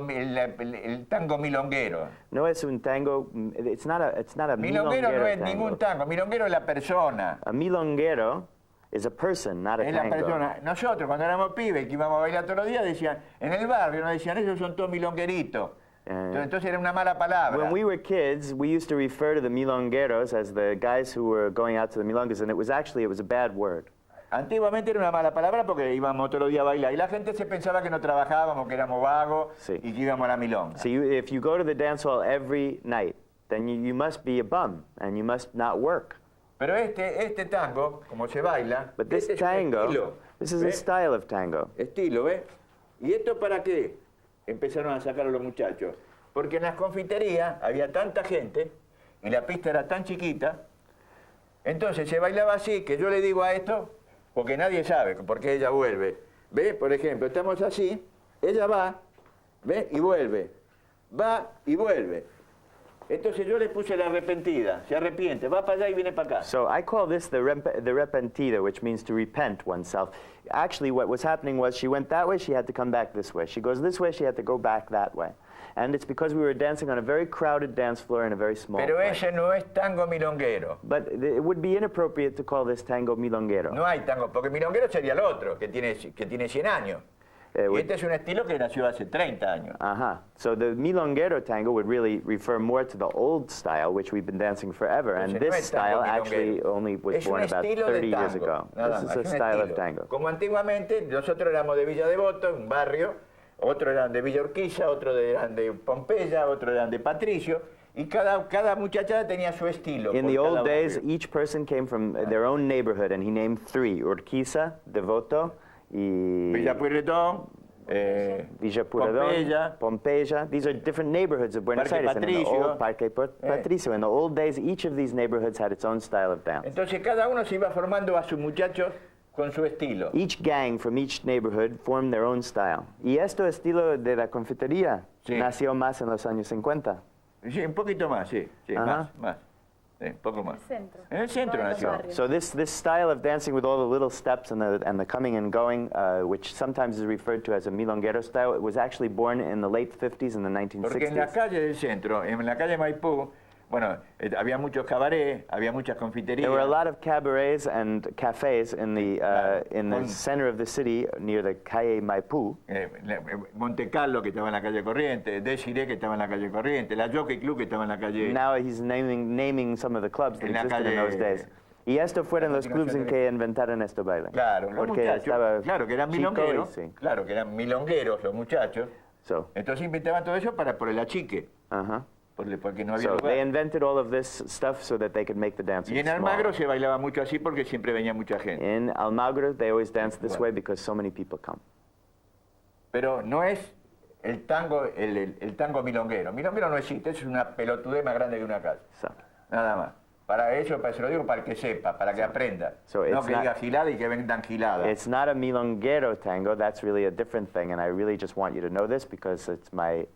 Speaker 2: milonguero.
Speaker 1: No es un tango. It's not a
Speaker 2: Milonguero no es
Speaker 1: tango.
Speaker 2: ningún tango, milonguero es la persona.
Speaker 1: A milonguero is a person, not a
Speaker 2: Es la
Speaker 1: tango.
Speaker 2: persona. Nosotros, cuando éramos pibes, que íbamos a bailar todos los días, decían, en el barrio nos decían, esos son todos milongueritos. Entonces era una mala palabra.
Speaker 1: When we were kids, we used to refer to the milongueros as the guys who were going out to the milongas, and it was a bad word.
Speaker 2: Antiguamente era una mala palabra porque íbamos todos los días a bailar y la gente se pensaba que no trabajábamos, que éramos vagos
Speaker 1: Sí.
Speaker 2: y que íbamos a la milonga.
Speaker 1: So if you go to the dance hall every night, then you must be a bum, and you must not work.
Speaker 2: Pero este tango, como se baila,
Speaker 1: But this
Speaker 2: este es un
Speaker 1: tango,
Speaker 2: estilo.
Speaker 1: this is a
Speaker 2: ¿Ves?
Speaker 1: style of tango.
Speaker 2: Estilo, ¿ves? ¿Y esto para qué? Empezaron a sacar a los muchachos. Porque en las confiterías había tanta gente y la pista era tan chiquita, entonces se bailaba así, que yo le digo a esto, porque nadie sabe por qué ella vuelve. ¿Ve? Por ejemplo, estamos así, ella va, ¿ve? Y vuelve. Va y vuelve. Entonces yo le puse la arrepentida, se arrepiente, va para allá y viene para acá.
Speaker 1: So I call this the repentida, which means to repent oneself. Actually, what was happening was she went that way, she had to come back this way. She goes this way, she had to go back that way. And it's because we were dancing on a very crowded dance floor in a very small
Speaker 2: Pero
Speaker 1: place.
Speaker 2: ese no es tango milonguero.
Speaker 1: But it would be inappropriate to call this tango milonguero.
Speaker 2: No hay tango, porque milonguero sería el otro, que tiene 100 años. Y este es un estilo que nació hace 30 años.
Speaker 1: So the milonguero tango would really refer more to the old style, which we've been dancing forever, and
Speaker 2: Entonces, no
Speaker 1: this
Speaker 2: es tango
Speaker 1: style actually only was
Speaker 2: es un
Speaker 1: born about
Speaker 2: estilo
Speaker 1: 30
Speaker 2: de
Speaker 1: years
Speaker 2: tango,
Speaker 1: ago.
Speaker 2: nada
Speaker 1: This
Speaker 2: más,
Speaker 1: is a
Speaker 2: un
Speaker 1: style of
Speaker 2: estilo.
Speaker 1: tango.
Speaker 2: Como antiguamente, nosotros éramos de Villa Devoto, un barrio, otros eran de Villa Urquiza, otros eran de Pompeya, otros eran de Patricio, y cada muchacha tenía su estilo.
Speaker 1: In
Speaker 2: por
Speaker 1: the
Speaker 2: cada
Speaker 1: old days,
Speaker 2: barrio.
Speaker 1: each person came from their own neighborhood, and he named 3, Urquiza, Devoto, y
Speaker 2: Villa Pueyrredón,
Speaker 1: Villa Pueyrredón, Pompeya. These are different neighborhoods of Buenos
Speaker 2: Parque
Speaker 1: Aires. And in the
Speaker 2: Patricio.
Speaker 1: old Parque Patricio. In the old days, each of these neighborhoods had its own style of dance.
Speaker 2: Entonces cada uno se iba formando a sus muchachos con su estilo.
Speaker 1: Each gang from each neighborhood formed their own style. Y esto estilo de la confitería
Speaker 2: Sí.
Speaker 1: nació más en los años 50.
Speaker 2: Sí, un poquito más, sí, más. Sí, un poco más. En el centro nació.
Speaker 1: So this style of dancing with all the little steps and the coming and going, which sometimes is referred to as a milonguero style, it was actually born in the late 50s and the 1960s.
Speaker 2: Porque en la calle del centro, en la calle Maipú, bueno, había muchos cabarets, había muchas confiterías.
Speaker 1: There were a lot of cabarets and cafes in the
Speaker 2: Con-
Speaker 1: center of the city near the calle Maipú.
Speaker 2: Monte Carlo, que estaba en la calle Corriente, Serie, que estaba en la calle Corriente, la Jockey Club, que estaba en la calle...
Speaker 1: Now he's naming some of the clubs that
Speaker 2: En la
Speaker 1: existed in
Speaker 2: calle-
Speaker 1: those days. Y esto fueron los clubs en que inventaron este baile.
Speaker 2: Claro, los
Speaker 1: Porque
Speaker 2: muchachos,
Speaker 1: estaba
Speaker 2: claro, que eran
Speaker 1: chico y
Speaker 2: milongueros,
Speaker 1: sí.
Speaker 2: claro, que eran milongueros los muchachos.
Speaker 1: So,
Speaker 2: Entonces inventaban todo eso por el achique, porque no había
Speaker 1: so they
Speaker 2: lugar.
Speaker 1: invented all of this stuff so that they could make the dancing
Speaker 2: Y en
Speaker 1: smaller.
Speaker 2: Almagro se bailaba mucho así porque siempre venía mucha gente.
Speaker 1: In Almagro, they always dance this
Speaker 2: Bueno.
Speaker 1: way because so many people come.
Speaker 2: Pero no es el tango, el tango milonguero. Milonguero no existe, es una pelotudez más grande que una casa.
Speaker 1: So,
Speaker 2: Nada más. Para eso, se lo digo para el que sepa, para que aprenda.
Speaker 1: So
Speaker 2: No
Speaker 1: it's
Speaker 2: que
Speaker 1: not-
Speaker 2: diga gilada y que vendan gilada.
Speaker 1: it's not a milonguero tango. That's really a different thing, and I really just want you to know this because it's my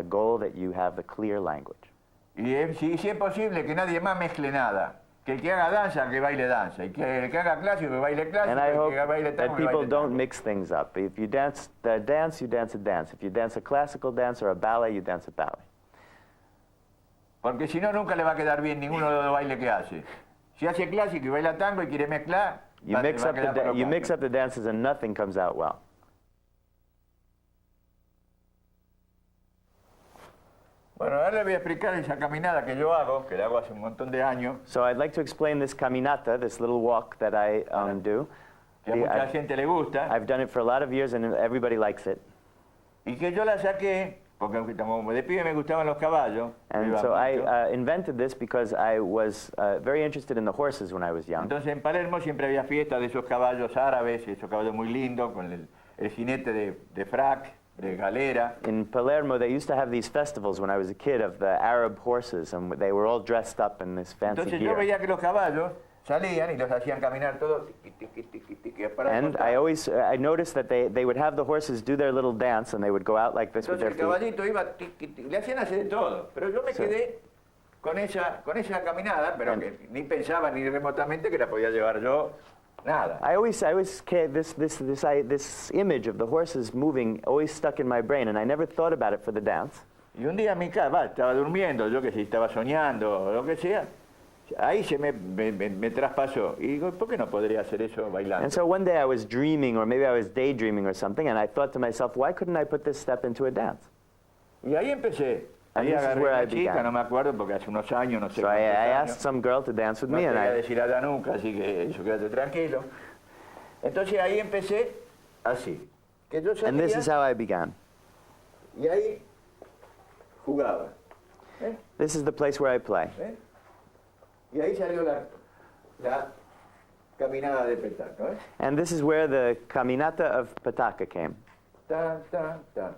Speaker 1: goal that you have the clear language.
Speaker 2: Y si es posible que nadie más mezcle nada. Que el que haga danza, que baile danza. Y que el que haga clásico, que baile clásico.
Speaker 1: And I
Speaker 2: Y el
Speaker 1: hope
Speaker 2: que baile
Speaker 1: that
Speaker 2: tango, que
Speaker 1: people
Speaker 2: baile
Speaker 1: don't
Speaker 2: tango.
Speaker 1: mix things up. If you dance the dance, you dance a dance. If you dance a classical dance or a ballet, you dance a ballet.
Speaker 2: Porque si no, nunca le va a quedar bien ninguno de los bailes que hace. Si hace clásico y baila tango y quiere mezclar,
Speaker 1: You mix
Speaker 2: va a
Speaker 1: up the
Speaker 2: quedar por lo
Speaker 1: you mix
Speaker 2: clásico.
Speaker 1: up the dances and nothing comes out well.
Speaker 2: Bueno, ahora le voy a explicar esa caminada que yo hago, que la hago hace un montón de años,
Speaker 1: So I'd like to explain this caminata, this little walk that I do.
Speaker 2: que a mucha
Speaker 1: I've,
Speaker 2: gente le gusta,
Speaker 1: I've done it for a lot of years and everybody likes it.
Speaker 2: y que yo la saqué, porque como de pibe me gustaban los caballos,
Speaker 1: And
Speaker 2: iba
Speaker 1: so I
Speaker 2: mucho.
Speaker 1: invented this because I was very interested in the horses when I was young.
Speaker 2: Entonces en Palermo siempre había fiestas de esos caballos árabes, esos caballos muy lindos, con el jinete de frac, de galera.
Speaker 1: In Palermo, they used to have these festivals when I was a kid of the Arab horses, and they were all dressed up in this fancy
Speaker 2: Entonces yo
Speaker 1: gear.
Speaker 2: veía que los caballos salían y los hacían caminar todos tiqui, tiqui, tiqui, tiqui, para el
Speaker 1: And
Speaker 2: costado.
Speaker 1: I noticed that they would have the horses do their little dance, and they would go out like this with
Speaker 2: Entonces
Speaker 1: their
Speaker 2: el
Speaker 1: feet.
Speaker 2: caballito iba, tiqui, tiqui, le hacían hacer de todo. Pero yo me
Speaker 1: Sí.
Speaker 2: quedé con esa caminada, pero que ni pensaba ni remotamente que la podía llevar yo, nada.
Speaker 1: I always this image of the horses moving always stuck in my brain, and I never thought about it for the dance.
Speaker 2: Y un día en mi casa, estaba durmiendo, yo que si estaba soñando o lo que sea, ahí se me traspasó. Y digo, ¿por qué no podría hacer eso bailando?
Speaker 1: And so one day I was dreaming, or maybe I was daydreaming or something, and I thought to myself, why couldn't I put this step into a dance?
Speaker 2: Y ahí empecé.
Speaker 1: And
Speaker 2: Ahí
Speaker 1: this is
Speaker 2: agarré
Speaker 1: where
Speaker 2: a
Speaker 1: I
Speaker 2: una chica,
Speaker 1: began.
Speaker 2: no me acuerdo, porque hace unos años, no sé
Speaker 1: So I
Speaker 2: cuántos
Speaker 1: asked
Speaker 2: años.
Speaker 1: some girl to dance with
Speaker 2: No
Speaker 1: me,
Speaker 2: te
Speaker 1: and
Speaker 2: voy a
Speaker 1: I
Speaker 2: decir nada nunca, así que eso quédate tranquilo. Entonces ahí empecé así. Que yo
Speaker 1: and this
Speaker 2: salía
Speaker 1: is how I began.
Speaker 2: y ahí jugaba.
Speaker 1: This is the place where I play.
Speaker 2: Y ahí salió la caminada de Petaca.
Speaker 1: And this is where the caminata of Petaca came.
Speaker 2: Tan, tan, tan.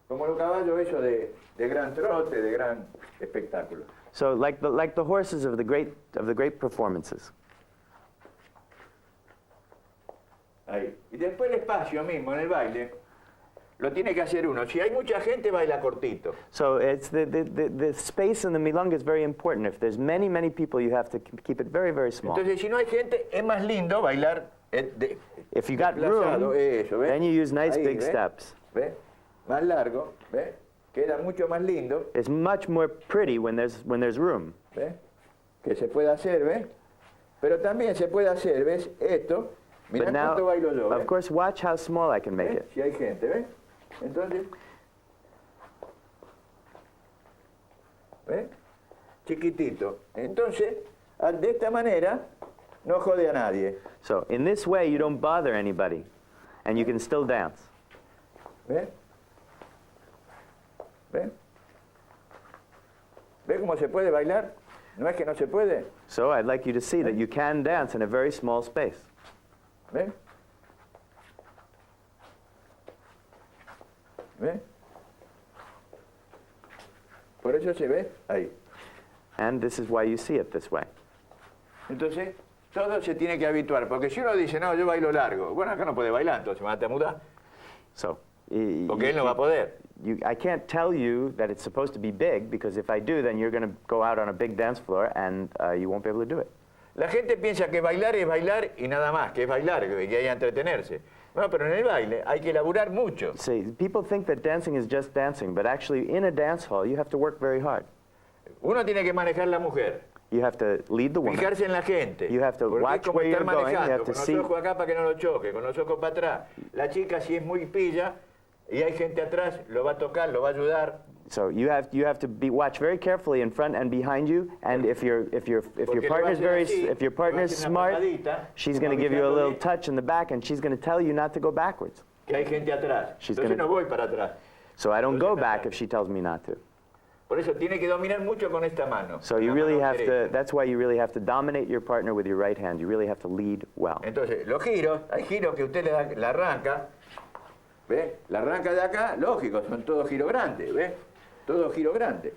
Speaker 2: Como los caballos esos de gran trote, de gran espectáculo.
Speaker 1: So like the horses of the great performances.
Speaker 2: Ahí. Y después el espacio mismo en el baile lo tiene que hacer uno. Si hay mucha gente, baila cortito.
Speaker 1: So it's the space in the milonga is very important. If there's many people, you have to keep it very small.
Speaker 2: Entonces, si no hay gente, es más lindo bailar
Speaker 1: If you got
Speaker 2: desplazado,
Speaker 1: room,
Speaker 2: eso, ¿ves?
Speaker 1: then you use nice
Speaker 2: Ahí,
Speaker 1: big
Speaker 2: ¿ves?
Speaker 1: steps.
Speaker 2: ¿Ves? Más largo, ¿ves? Queda mucho más lindo,
Speaker 1: It's much more pretty when there's room.
Speaker 2: ¿ves? Que se puede hacer, ¿ves? Pero también se puede hacer, ¿ves? Esto, Mirá
Speaker 1: But now,
Speaker 2: cuánto bailo yo,
Speaker 1: of course, watch how small I can make it.
Speaker 2: Si hay gente, ¿ves? Entonces, ¿ves? Chiquitito. Entonces, de esta manera, no jode a nadie.
Speaker 1: So in this way, you don't bother anybody, and you can still dance.
Speaker 2: ¿Ves? ¿Ves? ¿Ves cómo se puede bailar? ¿No es que no se puede?
Speaker 1: So I'd like you to see that you can dance in a very small space.
Speaker 2: ¿Ves? ¿Ves? Por eso se ve ahí.
Speaker 1: And this is why you see it this way.
Speaker 2: Entonces, todo se tiene que habituar, porque si uno dice, no, yo bailo largo, bueno, acá no puede bailar, entonces me va a mudar,
Speaker 1: So
Speaker 2: porque él no va a poder.
Speaker 1: I can't tell you that it's supposed to be big, because if I do, then you're going to go out on a big dance floor and you won't be able to do it.
Speaker 2: La gente piensa que bailar es bailar y nada más, que es bailar, que hay que entretenerse. No, pero en el baile hay que laburar mucho.
Speaker 1: See, people think that dancing is just dancing, but actually in a dance hall, you have to work very hard.
Speaker 2: Uno tiene que manejar la mujer,
Speaker 1: You have to lead the woman.
Speaker 2: fijarse en la gente.
Speaker 1: You have to
Speaker 2: Porque
Speaker 1: watch
Speaker 2: es como
Speaker 1: where
Speaker 2: estar
Speaker 1: you're going, you
Speaker 2: manejando,
Speaker 1: have to
Speaker 2: con
Speaker 1: see-
Speaker 2: los ojos acá para que no lo choque, con los ojos para atrás. La chica, si es muy pilla y hay gente atrás, lo va a tocar, lo va a ayudar.
Speaker 1: So you have to watch very carefully in front and behind you, and if your
Speaker 2: Porque le va a
Speaker 1: partner's
Speaker 2: hacer así,
Speaker 1: if your
Speaker 2: le va a
Speaker 1: partner's
Speaker 2: hacer una
Speaker 1: smart,
Speaker 2: patadita,
Speaker 1: she's going to
Speaker 2: como
Speaker 1: give you a little
Speaker 2: avisándole
Speaker 1: touch in the back, and she's going to tell you not to go backwards.
Speaker 2: que hay gente atrás.
Speaker 1: She's
Speaker 2: Entonces
Speaker 1: gonna-
Speaker 2: no voy para atrás.
Speaker 1: So I don't
Speaker 2: Entonces
Speaker 1: go
Speaker 2: me
Speaker 1: back
Speaker 2: atrás.
Speaker 1: if she tells me not to.
Speaker 2: Por eso tiene que dominar mucho con esta mano.
Speaker 1: So
Speaker 2: con
Speaker 1: you
Speaker 2: la
Speaker 1: really
Speaker 2: mano
Speaker 1: have
Speaker 2: derecha.
Speaker 1: to. That's why you really have to dominate your partner with your right hand. You really have to lead well.
Speaker 2: Entonces, los giros, hay giros que usted la arranca, ¿ve? La arranca de acá, lógico, son todos giros grandes, ¿ve? Todos giros grandes.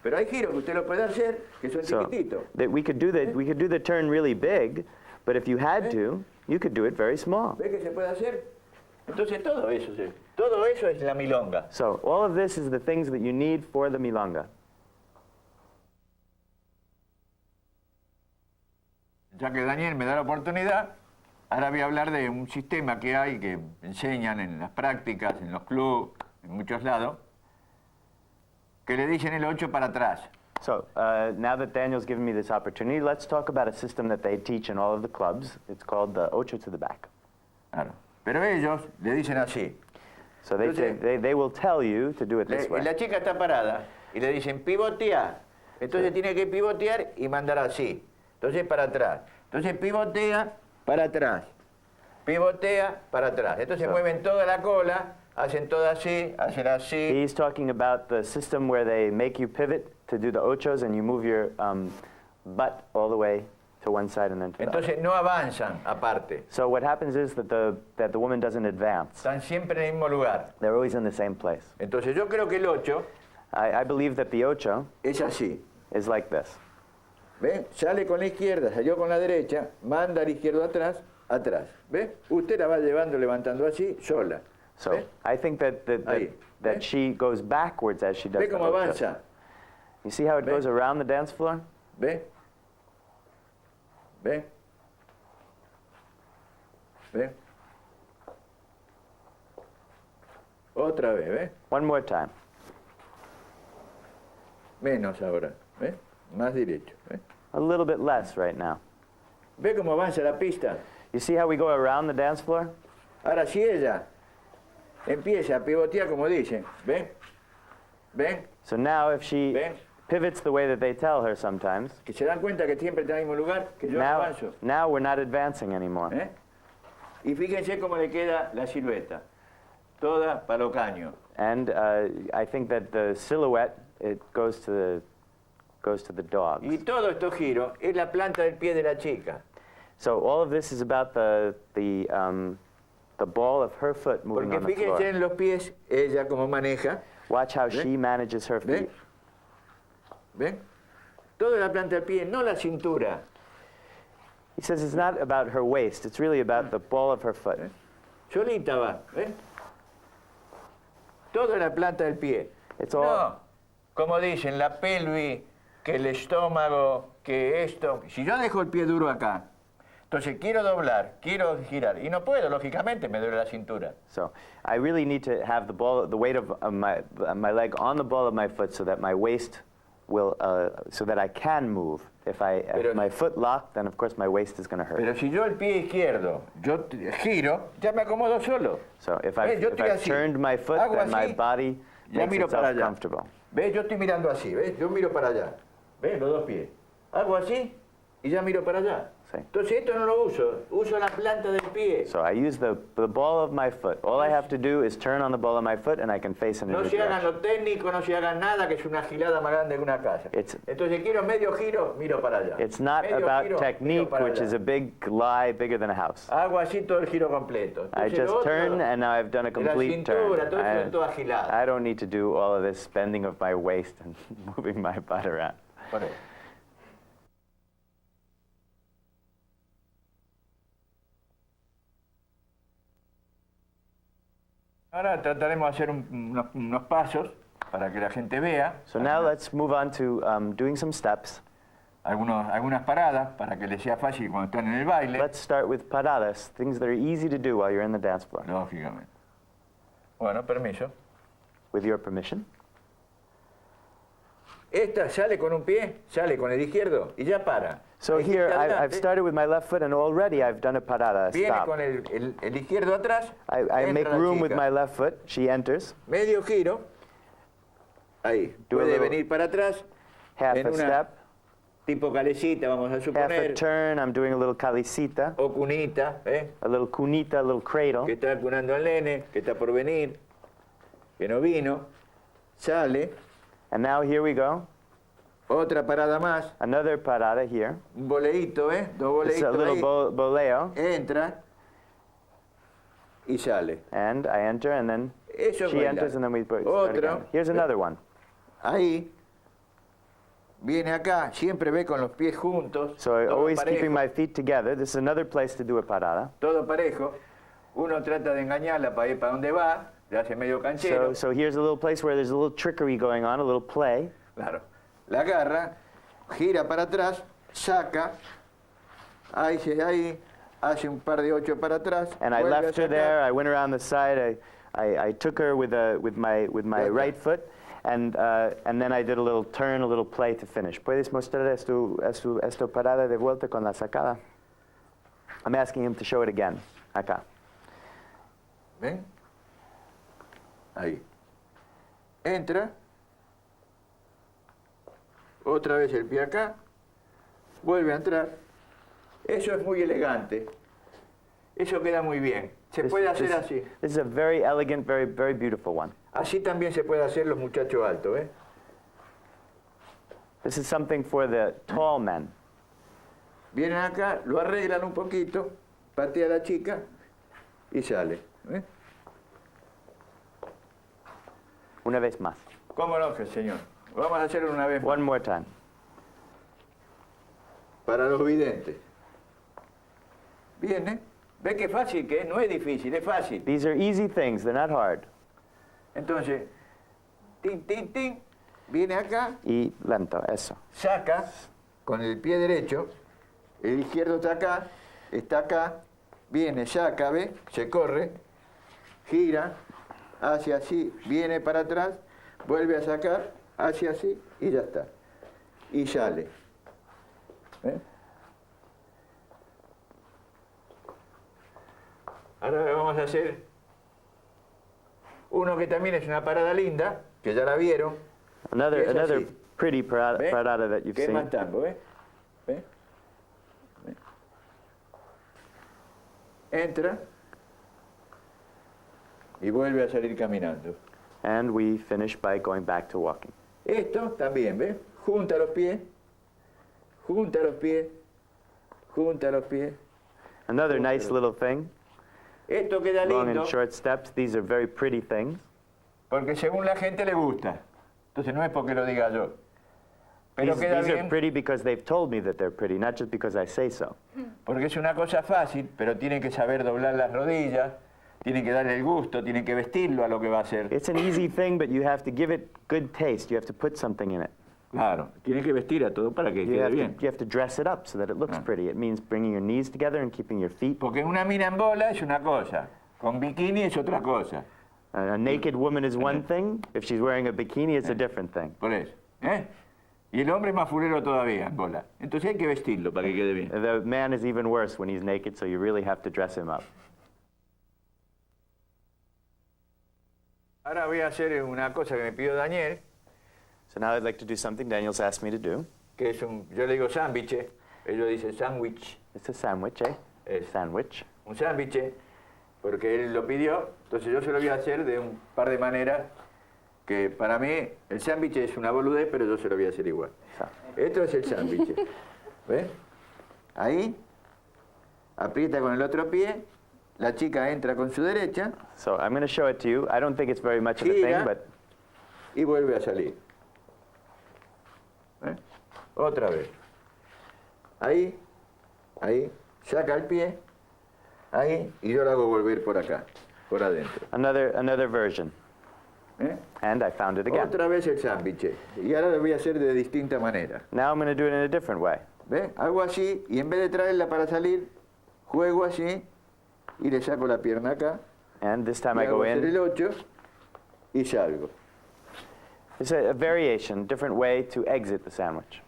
Speaker 2: Pero hay giros que usted lo puede hacer que son
Speaker 1: So
Speaker 2: chiquititos.
Speaker 1: that we could do the turn really big, but if you had to, you could do it very small.
Speaker 2: ¿Ve que se puede hacer? Entonces todo eso es la milonga.
Speaker 1: So all of this is the things that you need for the milonga.
Speaker 2: Ya que Daniel me da la oportunidad, ahora voy a hablar de un sistema que hay que enseñan en las prácticas, en los clubes, en muchos lados, que le dicen el 8 para atrás.
Speaker 1: So now that Daniel's given me this opportunity, let's talk about a system that they teach in all of the clubs. It's called the ocho to the back.
Speaker 2: Claro. Pero ellos le dicen así.
Speaker 1: So they will tell you to do it this way.
Speaker 2: La chica está parada y le dicen pivotea. Entonces tiene que pivotear y mandar así. Entonces para atrás. Entonces pivotea para atrás. Pivotea para atrás. Entonces mueven toda la cola, hacen todo así, hacen así.
Speaker 1: He's talking about the system where they make you pivot to do the ochos and you move your butt all the way to one side and then to the other.
Speaker 2: Entonces no avanzan aparte.
Speaker 1: So what happens is that the woman doesn't advance.
Speaker 2: Están siempre en el mismo lugar.
Speaker 1: They're always in the same place.
Speaker 2: Entonces yo creo que el 8
Speaker 1: I believe that the ocho
Speaker 2: es así.
Speaker 1: is like this.
Speaker 2: ¿Ve? Sale con la izquierda, salió con la derecha, manda al izquierdo atrás, atrás. ¿Ve? Usted la va llevando, levantando así, sola.
Speaker 1: So
Speaker 2: ¿Ve?
Speaker 1: I think that
Speaker 2: Ahí. ¿Ve?
Speaker 1: she goes backwards as she does
Speaker 2: ¿Ve
Speaker 1: the
Speaker 2: cómo
Speaker 1: ocho.
Speaker 2: avanza?
Speaker 1: You see how it
Speaker 2: ¿Ve?
Speaker 1: goes around the dance floor?
Speaker 2: ¿Ve? ¿Ve? ¿Ve? Otra vez, ¿ve?
Speaker 1: One more time.
Speaker 2: Menos ahora, ¿ve? Más derecho, ¿ve?
Speaker 1: A little bit less right now.
Speaker 2: ¿Ve cómo avanza la pista?
Speaker 1: You see how we go around the dance floor?
Speaker 2: Ahora si ella empieza a pivotear como dicen, ¿ven? ¿Ven?
Speaker 1: So now if she
Speaker 2: ¿Ven?
Speaker 1: pivots the way that they tell her sometimes,
Speaker 2: Que se dan cuenta que siempre está en el mismo lugar, que yo no avanzo.
Speaker 1: now we're not advancing anymore.
Speaker 2: ¿Eh? Y fíjense cómo le queda la silueta, toda para los caños.
Speaker 1: And I think that the silhouette, it goes to the dogs.
Speaker 2: Y todo estos giros es la planta del pie de la chica.
Speaker 1: So all of this is about the ball of her foot moving
Speaker 2: Porque
Speaker 1: on the
Speaker 2: fíjense
Speaker 1: floor.
Speaker 2: en los pies, ella como maneja,
Speaker 1: Watch how
Speaker 2: ¿Ven?
Speaker 1: she manages her
Speaker 2: ¿ven?
Speaker 1: feet.
Speaker 2: ¿Ven? Toda la planta del pie, no la cintura.
Speaker 1: He says it's not about her waist, it's really about the ball of her foot.
Speaker 2: ¿Ven? Solita va, ¿ven? Toda la planta del pie.
Speaker 1: It's all-
Speaker 2: No, como dicen, la pelvis, que el estómago, que esto. Si yo dejo el pie duro acá, entonces quiero doblar, quiero girar, y no puedo, lógicamente, me duele la cintura.
Speaker 1: So I really need to have the weight of my leg on the ball of my foot so that my waist will, so that I can move. If my foot locked, then of course my waist is going to hurt.
Speaker 2: Pero si yo el pie izquierdo, yo giro, ya me acomodo solo.
Speaker 1: So if I've turned my foot, then my body makes itself comfortable.
Speaker 2: ¿Ves? Yo estoy mirando así, ¿ves? Yo miro para allá. ¿Ves? Los dos pies. Hago así y ya miro para allá.
Speaker 1: Sí.
Speaker 2: Entonces esto no lo uso la planta del pie.
Speaker 1: So I use the ball of my foot. All I have to do is turn on the ball of my foot and I can face in a
Speaker 2: No
Speaker 1: new
Speaker 2: se hagan
Speaker 1: direction.
Speaker 2: lo técnico, no se hagan nada, que es una gilada más grande que una casa. Entonces quiero medio giro, miro para allá.
Speaker 1: It's not
Speaker 2: medio
Speaker 1: about
Speaker 2: giro,
Speaker 1: technique,
Speaker 2: miro
Speaker 1: which
Speaker 2: para
Speaker 1: is a
Speaker 2: allá.
Speaker 1: big lie bigger than a house.
Speaker 2: Hago así todo el giro completo.
Speaker 1: I
Speaker 2: Entonces,
Speaker 1: just
Speaker 2: lo otro,
Speaker 1: turn and now I've done a complete
Speaker 2: la cintura,
Speaker 1: turn.
Speaker 2: todo eso es toda gilada.
Speaker 1: I don't need to do all of this bending of my waist and moving my butt around.
Speaker 2: Por eso. Ahora trataremos de hacer unos pasos para que la gente vea.
Speaker 1: So now let's move on to doing some steps.
Speaker 2: Algunas paradas para que les sea fácil cuando están en el baile.
Speaker 1: Let's start with paradas, things that are easy to do while you're in the dance floor.
Speaker 2: Lógicamente. Bueno, permiso.
Speaker 1: With your permission.
Speaker 2: Esta sale con un pie, sale con el izquierdo y ya para.
Speaker 1: So
Speaker 2: El
Speaker 1: here,
Speaker 2: izquierdo
Speaker 1: I've
Speaker 2: adelante,
Speaker 1: started with my left foot and already I've done a parada,
Speaker 2: viene
Speaker 1: stop.
Speaker 2: con el izquierdo atrás.
Speaker 1: I
Speaker 2: entra
Speaker 1: make
Speaker 2: la
Speaker 1: room with
Speaker 2: chica.
Speaker 1: my left foot, she enters,
Speaker 2: Medio giro. Ahí.
Speaker 1: Do a
Speaker 2: Puede
Speaker 1: little
Speaker 2: venir para atrás.
Speaker 1: half
Speaker 2: En
Speaker 1: a
Speaker 2: una
Speaker 1: step,
Speaker 2: tipo calecita, vamos a
Speaker 1: half a
Speaker 2: suponer.
Speaker 1: turn, I'm doing a little calicita,
Speaker 2: O cunita,
Speaker 1: a little cunita, a little cradle,
Speaker 2: que está cunando al nene, que está por venir, que no vino. Sale.
Speaker 1: and now here we go,
Speaker 2: Otra parada más.
Speaker 1: another parada here.
Speaker 2: Un boleíto, Dos
Speaker 1: It's a
Speaker 2: boleitos
Speaker 1: little
Speaker 2: ahí.
Speaker 1: boleo,
Speaker 2: Entra y sale.
Speaker 1: and I enter, and then
Speaker 2: Eso es
Speaker 1: she
Speaker 2: bailar.
Speaker 1: enters, and then we start
Speaker 2: Otro.
Speaker 1: again. Here's another one.
Speaker 2: Ahí. Viene acá, siempre ve con los pies juntos.
Speaker 1: So
Speaker 2: todo
Speaker 1: always
Speaker 2: parejo,
Speaker 1: keeping my feet together. This is another place to do a parada.
Speaker 2: todo parejo. Uno trata de engañarla para ir para donde va, le hace medio canchero.
Speaker 1: So here's a little place where there's a little trickery going on, a little play.
Speaker 2: Claro. La agarra, gira para atrás, saca. Ahí, hace un par de 8 para atrás.
Speaker 1: And I
Speaker 2: vuelve a
Speaker 1: left her
Speaker 2: sacar.
Speaker 1: there. I went around the side. I took her with my right foot, and then I did a little turn, a little play to finish. ¿Puedes mostrar esto parada de vuelta con la sacada? I'm asking him to show it again. Acá.
Speaker 2: ¿Ven? Ahí. Entra. Otra vez el pie acá. Vuelve a entrar. Eso es muy elegante. Eso queda muy bien. Se puede hacer así.
Speaker 1: This is a very elegant, very, very beautiful one.
Speaker 2: Así también se puede hacer los muchachos altos, ¿eh?
Speaker 1: This is something for the tall men.
Speaker 2: Vienen acá, lo arreglan un poquito, patea a la chica y sale. ¿Eh?
Speaker 1: Una vez más.
Speaker 2: ¿Cómo no, señor? Vamos a hacerlo una vez más.
Speaker 1: One more time.
Speaker 2: Para los videntes. Viene. ¿Ve qué fácil que es? No es difícil, es fácil.
Speaker 1: These are easy things. They're not hard.
Speaker 2: Entonces, tin, tin, tin. Viene acá,
Speaker 1: Y lento, eso.
Speaker 2: saca con el pie derecho, el izquierdo está acá, viene, saca, ¿ve? Se corre, gira, hace así, viene para atrás, vuelve a sacar, hace así y ya está. Y sale. ¿Ven? Ahora vamos a hacer uno que también es una parada linda, que ya la vieron.
Speaker 1: Another
Speaker 2: Es
Speaker 1: another
Speaker 2: así.
Speaker 1: pretty
Speaker 2: ¿Ve?
Speaker 1: parada that you've
Speaker 2: Que es más
Speaker 1: seen.
Speaker 2: tango, ¿ves? ¿Ve? Entra y vuelve a salir caminando.
Speaker 1: And we finish by going back to walking.
Speaker 2: Esto también, ¿ves? Junta los pies, junta los pies, junta los pies.
Speaker 1: Another nice little thing,
Speaker 2: Esto queda
Speaker 1: long
Speaker 2: lindo
Speaker 1: and short steps. These are very pretty things.
Speaker 2: porque según la gente le gusta. Entonces no es porque lo diga yo. Pero
Speaker 1: These,
Speaker 2: queda
Speaker 1: these are
Speaker 2: bien
Speaker 1: pretty because they've told me that they're pretty, not just because I say so.
Speaker 2: porque es una cosa fácil, pero tienen que saber doblar las rodillas, tienen que darle el gusto, tienen que vestirlo a lo que va a hacer.
Speaker 1: It's an easy thing, but you have to give it good taste. You have to put something in it.
Speaker 2: Claro, tienen que vestir a todo para que
Speaker 1: You
Speaker 2: quede
Speaker 1: have
Speaker 2: bien.
Speaker 1: to, you have to dress it up so that it looks pretty. It means bringing your knees together and keeping your feet.
Speaker 2: Porque una mina en bola es una cosa, con bikini es otra cosa.
Speaker 1: A naked woman is one thing. If she's wearing a bikini, it's a different thing.
Speaker 2: Por eso. ¿Eh? Y el hombre es más fulero todavía, Angola. Entonces hay que vestirlo para que quede bien.
Speaker 1: The man is even worse when he's naked, so you really have to dress him up.
Speaker 2: Ahora voy a hacer una cosa que me pidió Daniel,
Speaker 1: So now I'd like to do something Daniel's asked me to do.
Speaker 2: que es yo le digo sándwich, ellos dicen sándwich,
Speaker 1: It's a sandwich, eh?
Speaker 2: Es.
Speaker 1: Sandwich.
Speaker 2: un sándwich, porque él lo pidió, entonces yo se lo voy a hacer de un par de maneras, que para mí el sándwich es una boludez, pero yo se lo voy a hacer igual.
Speaker 1: So,
Speaker 2: Esto es el sándwich, ¿ves? Ahí, aprieta con el otro pie, la chica entra con su derecha
Speaker 1: so I'm going to show it to you. I don't think it's very much of a thing,
Speaker 2: Gira.
Speaker 1: but
Speaker 2: y vuelve a salir. ¿Eh? Otra vez. Ahí, ahí, saca el pie, ahí, y yo lo hago volver por acá, por adentro.
Speaker 1: another version.
Speaker 2: ¿Eh?
Speaker 1: And I found it again.
Speaker 2: Otra vez el sándwich. Y ahora lo voy a hacer de distinta manera.
Speaker 1: Now I'm going to do it in a different way.
Speaker 2: ¿Ves? Hago así, y en vez de traerla para salir, juego así, y le saco la pierna acá,
Speaker 1: And this time
Speaker 2: y
Speaker 1: I
Speaker 2: hago
Speaker 1: go
Speaker 2: hacer el
Speaker 1: in.
Speaker 2: 8, y salgo.
Speaker 1: It's a variation, different way to exit the sandwich.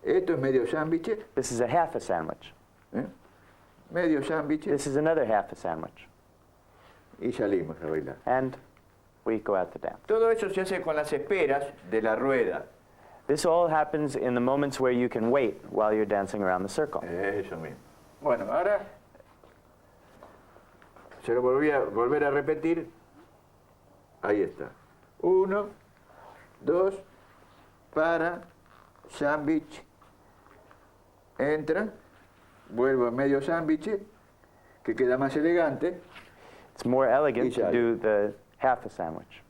Speaker 2: Esto es medio sándwich,
Speaker 1: This is a half a sandwich.
Speaker 2: ¿eh? Medio sándwich,
Speaker 1: This is another half a sandwich.
Speaker 2: y salimos a bailar.
Speaker 1: And we go out to dance.
Speaker 2: Todo eso se hace con las esperas de la rueda.
Speaker 1: This all happens in the moments where you can wait while you're dancing around the circle.
Speaker 2: Eso mismo. Bueno, ahora se lo volví a volver a repetir. Ahí está. 1, 2, para, sándwich, entra, vuelvo a medio sándwich, que queda más elegante.
Speaker 1: It's more elegant to
Speaker 2: sale.
Speaker 1: do the half a sandwich.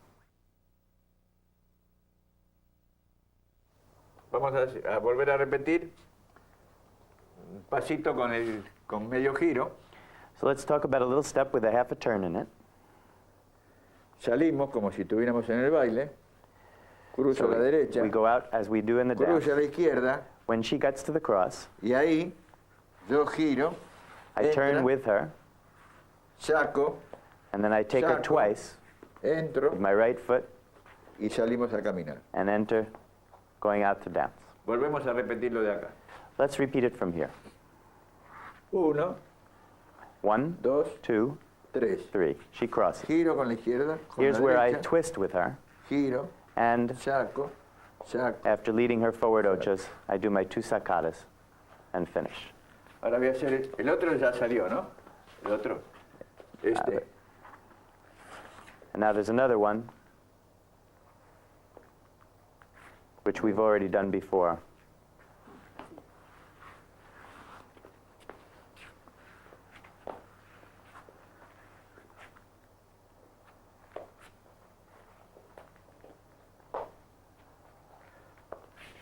Speaker 2: Vamos a volver a repetir. Un pasito con medio giro.
Speaker 1: So let's talk about a little step with a half a turn in it.
Speaker 2: Salimos como si estuviéramos en el baile. Cruzo a la derecha.
Speaker 1: We go out as we do in the dance.
Speaker 2: Cruzo a la izquierda.
Speaker 1: When she gets to the cross,
Speaker 2: Y ahí yo giro.
Speaker 1: I
Speaker 2: entra,
Speaker 1: turn with her,
Speaker 2: saco,
Speaker 1: and then I take her
Speaker 2: Saco.
Speaker 1: twice
Speaker 2: entro
Speaker 1: with my right foot
Speaker 2: y salimos a caminar.
Speaker 1: and enter, going out to dance.
Speaker 2: Volvemos a repetirlo de acá.
Speaker 1: Let's repeat it from here.
Speaker 2: 1,
Speaker 1: 1,
Speaker 2: 2,
Speaker 1: 2,
Speaker 2: 3.
Speaker 1: 3. She crosses.
Speaker 2: Giro con la izquierda, con
Speaker 1: Here's
Speaker 2: la
Speaker 1: where I
Speaker 2: derecha.
Speaker 1: twist with her,
Speaker 2: Giro,
Speaker 1: and
Speaker 2: saco, saco.
Speaker 1: after leading her forward ochos, I do my 2 sacadas and finish.
Speaker 2: Ahora voy a hacer el otro ya salió, ¿no? El otro. Este.
Speaker 1: And now there's another one, which we've already done before.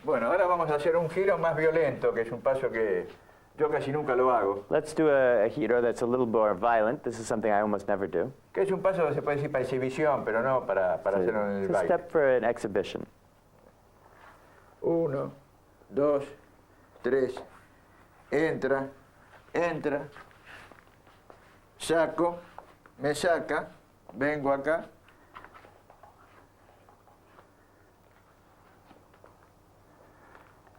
Speaker 2: Bueno, ahora vamos a hacer un giro más violento, que es un paso que yo casi nunca lo hago.
Speaker 1: Let's do a giro that's a little more violent. This is something I almost never do.
Speaker 2: Que es un paso, se puede decir, para exhibición, pero no para hacerlo en el
Speaker 1: It's a
Speaker 2: baile.
Speaker 1: step for an exhibition.
Speaker 2: 1, 2, 3, entra, entra, saco, me saca, vengo acá,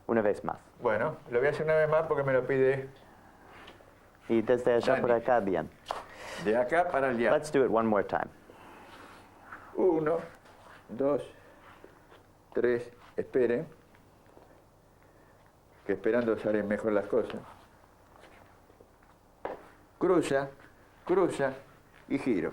Speaker 1: Una vez más.
Speaker 2: bueno, lo voy a hacer una vez más porque me lo pide
Speaker 1: Y desde allá por
Speaker 2: Dani.
Speaker 1: acá, bien.
Speaker 2: de acá para allá.
Speaker 1: Let's do it one more time.
Speaker 2: 1, 2, 3, esperen, que esperando salen mejor las cosas. Cruza, cruza y giro.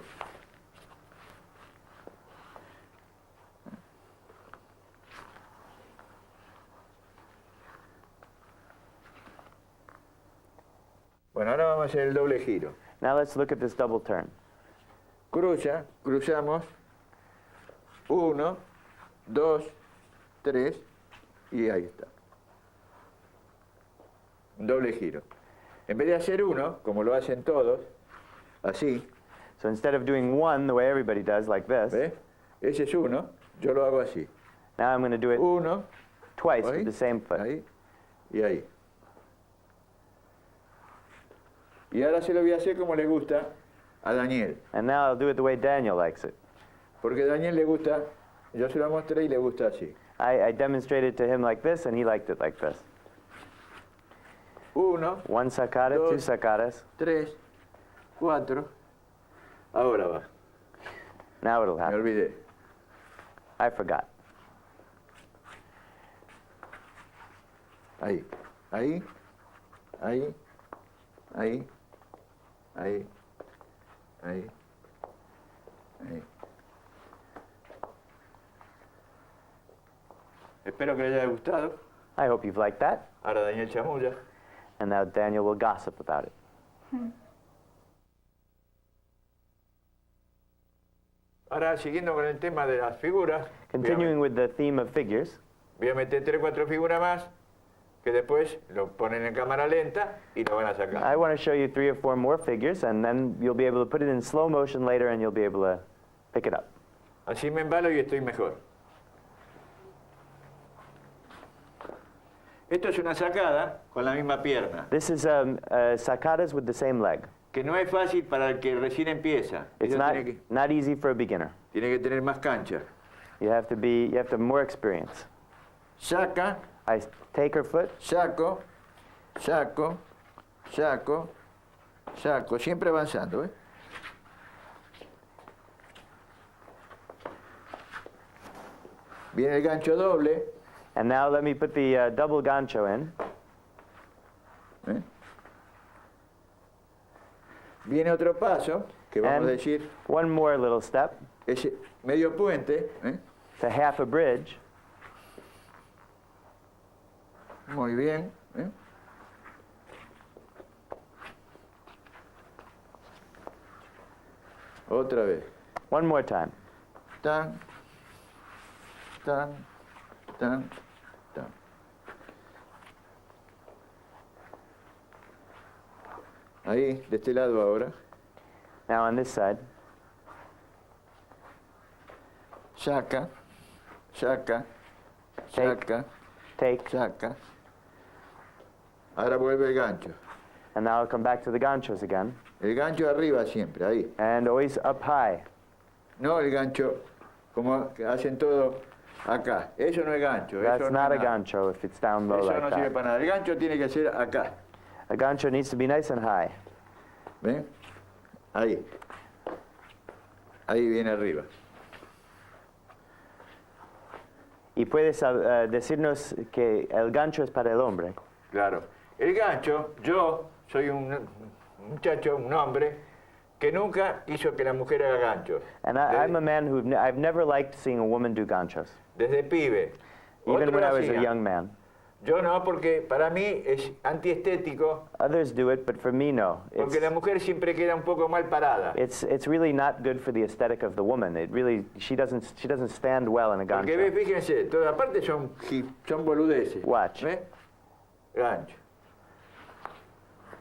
Speaker 2: Bueno, ahora vamos a hacer el doble giro.
Speaker 1: Now let's look at this double turn.
Speaker 2: Cruza, cruzamos. 1, 2, 3 y ahí está. Un doble giro. En vez de hacer uno, como lo hacen todos, así,
Speaker 1: So instead of doing one the way everybody does, like this,
Speaker 2: ¿ves? Ese es uno, yo lo hago así.
Speaker 1: now I'm going to do it
Speaker 2: 1,
Speaker 1: twice
Speaker 2: ahí,
Speaker 1: with the same foot.
Speaker 2: ahí y ahí. Y ahora se lo voy a hacer como le gusta a Daniel.
Speaker 1: And now I'll do it the way Daniel likes it.
Speaker 2: Porque a Daniel le gusta, yo se lo mostré y le gusta así.
Speaker 1: I demonstrated to him like this, and he liked it like this.
Speaker 2: 1,
Speaker 1: One sacada, two sacadas.
Speaker 2: 3, 4. Ahora va.
Speaker 1: Now it'll
Speaker 2: Me
Speaker 1: happen.
Speaker 2: olvidé.
Speaker 1: I forgot.
Speaker 2: Ahí, ahí, ahí, ahí, ahí, ahí, ahí. Espero que les haya gustado.
Speaker 1: I hope you've liked that.
Speaker 2: Ahora Daniel chamulla.
Speaker 1: And now Daniel will gossip about it.
Speaker 2: Ahora, siguiendo con el tema de las figuras,
Speaker 1: Continuing with the theme of figures,
Speaker 2: voy a meter 3 o 4 figuras más que después lo ponen en cámara lenta y lo van a sacar.
Speaker 1: I want to show you 3 or 4 more figures, and then you'll be able to put it in slow motion later, and you'll be able to pick it up.
Speaker 2: Así me embalo y estoy mejor. Esto es una sacada con la misma pierna,
Speaker 1: This is sacadas with the same leg.
Speaker 2: que no es fácil para el que recién empieza.
Speaker 1: It's
Speaker 2: Eso
Speaker 1: not easy for a beginner.
Speaker 2: tiene que tener más cancha.
Speaker 1: You have to have more experience.
Speaker 2: Saca,
Speaker 1: I take her foot,
Speaker 2: saco, saco, saco, saco, siempre avanzando, ¿eh? Viene el gancho doble,
Speaker 1: and now let me put the double gancho in.
Speaker 2: ¿eh? Viene otro paso, que vamos a
Speaker 1: And
Speaker 2: decir,
Speaker 1: one more little step
Speaker 2: es medio puente, ¿eh?
Speaker 1: to half a bridge.
Speaker 2: Muy bien, ¿eh? Otra vez.
Speaker 1: One more time.
Speaker 2: Tan, tan, tan, tan. Ahí, de este lado ahora.
Speaker 1: Now on this side.
Speaker 2: Saca, saca, saca,
Speaker 1: Take,
Speaker 2: saca. Ahora vuelve el gancho.
Speaker 1: and now I'll come back to the ganchos again.
Speaker 2: El gancho arriba siempre, ahí.
Speaker 1: And always up high.
Speaker 2: No el gancho como que hacen todo acá. Eso no es gancho.
Speaker 1: That's
Speaker 2: Eso no
Speaker 1: not a
Speaker 2: es nada.
Speaker 1: gancho if it's down low
Speaker 2: Eso
Speaker 1: like
Speaker 2: no sirve
Speaker 1: that.
Speaker 2: para nada. El gancho tiene que ser acá.
Speaker 1: A gancho needs to be nice and high.
Speaker 2: ¿Ven? Ahí. Ahí viene arriba.
Speaker 1: Y puedes decirnos que el gancho es para el hombre.
Speaker 2: Claro. El gancho, yo soy un muchacho, un hombre, que nunca quiso que la mujer haga ganchos.
Speaker 1: And I'm a man I've never liked seeing a woman do ganchos,
Speaker 2: Desde pibe.
Speaker 1: even
Speaker 2: Otros
Speaker 1: when I
Speaker 2: lo
Speaker 1: was a
Speaker 2: hacían.
Speaker 1: young man.
Speaker 2: Yo no, porque para mí es antiestético,
Speaker 1: Others do it, but for me, no.
Speaker 2: porque la mujer siempre queda un poco mal parada.
Speaker 1: It's really not good for the aesthetic of the woman. It really she doesn't stand well in a
Speaker 2: Porque ve,
Speaker 1: gancho.
Speaker 2: fíjense, toda aparte son boludeces.
Speaker 1: Watch.
Speaker 2: ¿Ves? Gancho.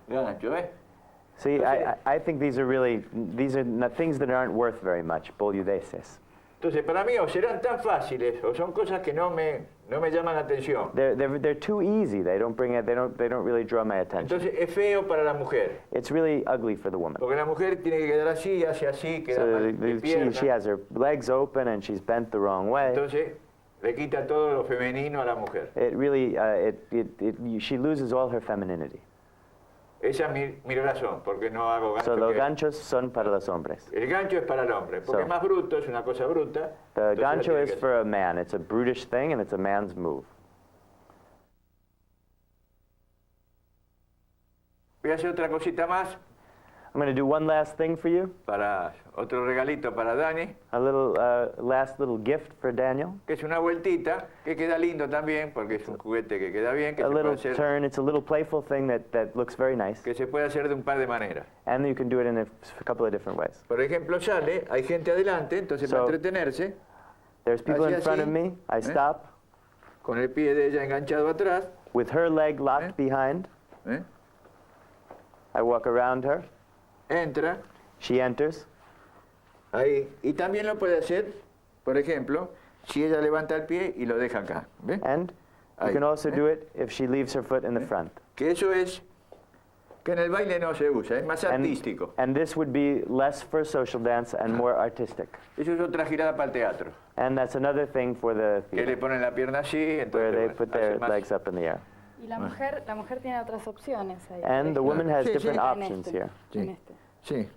Speaker 2: Gancho, ¿ves?
Speaker 1: See, I think these are not things that aren't worth very much. Boludeces.
Speaker 2: Entonces, para mí o serán tan fáciles o son cosas que no me llaman la atención.
Speaker 1: They're too easy. They don't really draw my attention.
Speaker 2: Entonces, es feo para la mujer.
Speaker 1: It's really ugly for the woman.
Speaker 2: Porque la mujer tiene que quedar así, hace así, queda
Speaker 1: So
Speaker 2: mal de pierna.
Speaker 1: she has her legs open and she's bent the wrong way.
Speaker 2: Entonces, le quita todo lo femenino a la mujer.
Speaker 1: It really she loses all her femininity.
Speaker 2: Esa es mi razón, porque no hago gancho.
Speaker 1: So los ganchos son para los hombres.
Speaker 2: El gancho es para el hombre, porque
Speaker 1: So,
Speaker 2: es más bruto, es una cosa bruta.
Speaker 1: The
Speaker 2: entonces la
Speaker 1: gancho
Speaker 2: tiene
Speaker 1: is
Speaker 2: que
Speaker 1: for a man. It's a brutish thing and it's a man's move.
Speaker 2: Voy a hacer otra cosita más
Speaker 1: I'm going to do one last thing for you.
Speaker 2: para otro regalito para Dani,
Speaker 1: A little last little gift for Daniel.
Speaker 2: que es una vueltita, que queda lindo también, porque es un juguete que queda bien, que
Speaker 1: A
Speaker 2: se puede
Speaker 1: little
Speaker 2: hacer,
Speaker 1: turn. It's a little playful thing that looks very nice.
Speaker 2: que se puede hacer de un par de maneras.
Speaker 1: And you can do it in a couple of different ways.
Speaker 2: Por ejemplo, sale, hay gente adelante, entonces
Speaker 1: So,
Speaker 2: para entretenerse,
Speaker 1: There's people
Speaker 2: Así,
Speaker 1: in front
Speaker 2: así.
Speaker 1: of me. I stop
Speaker 2: con el pie de ella enganchado atrás,
Speaker 1: with her leg locked behind.
Speaker 2: ¿eh?
Speaker 1: I walk around her.
Speaker 2: Entra,
Speaker 1: She enters.
Speaker 2: ahí, y también lo puede hacer, por ejemplo, si ella levanta el pie y lo deja acá, ¿ve?
Speaker 1: And you
Speaker 2: Ahí,
Speaker 1: can also
Speaker 2: ¿eh?
Speaker 1: do it if she leaves her foot in the front.
Speaker 2: Que eso es que en el baile no se usa, es más artístico.
Speaker 1: And this would be less for social dance and more artistic.
Speaker 2: Eso es otra girada para el teatro.
Speaker 1: And that's another thing for the
Speaker 2: Que le
Speaker 1: theater,
Speaker 2: ponen la pierna así,
Speaker 1: where
Speaker 2: entonces
Speaker 1: they
Speaker 2: bueno,
Speaker 1: put
Speaker 2: hace
Speaker 1: their
Speaker 2: más-
Speaker 1: legs up in the air.
Speaker 3: Y la mujer tiene otras opciones ahí.
Speaker 1: And the woman has
Speaker 2: Sí, sí.
Speaker 1: different
Speaker 3: En
Speaker 1: options
Speaker 3: este,
Speaker 1: here.
Speaker 2: Sí.
Speaker 3: en este.
Speaker 2: Sí.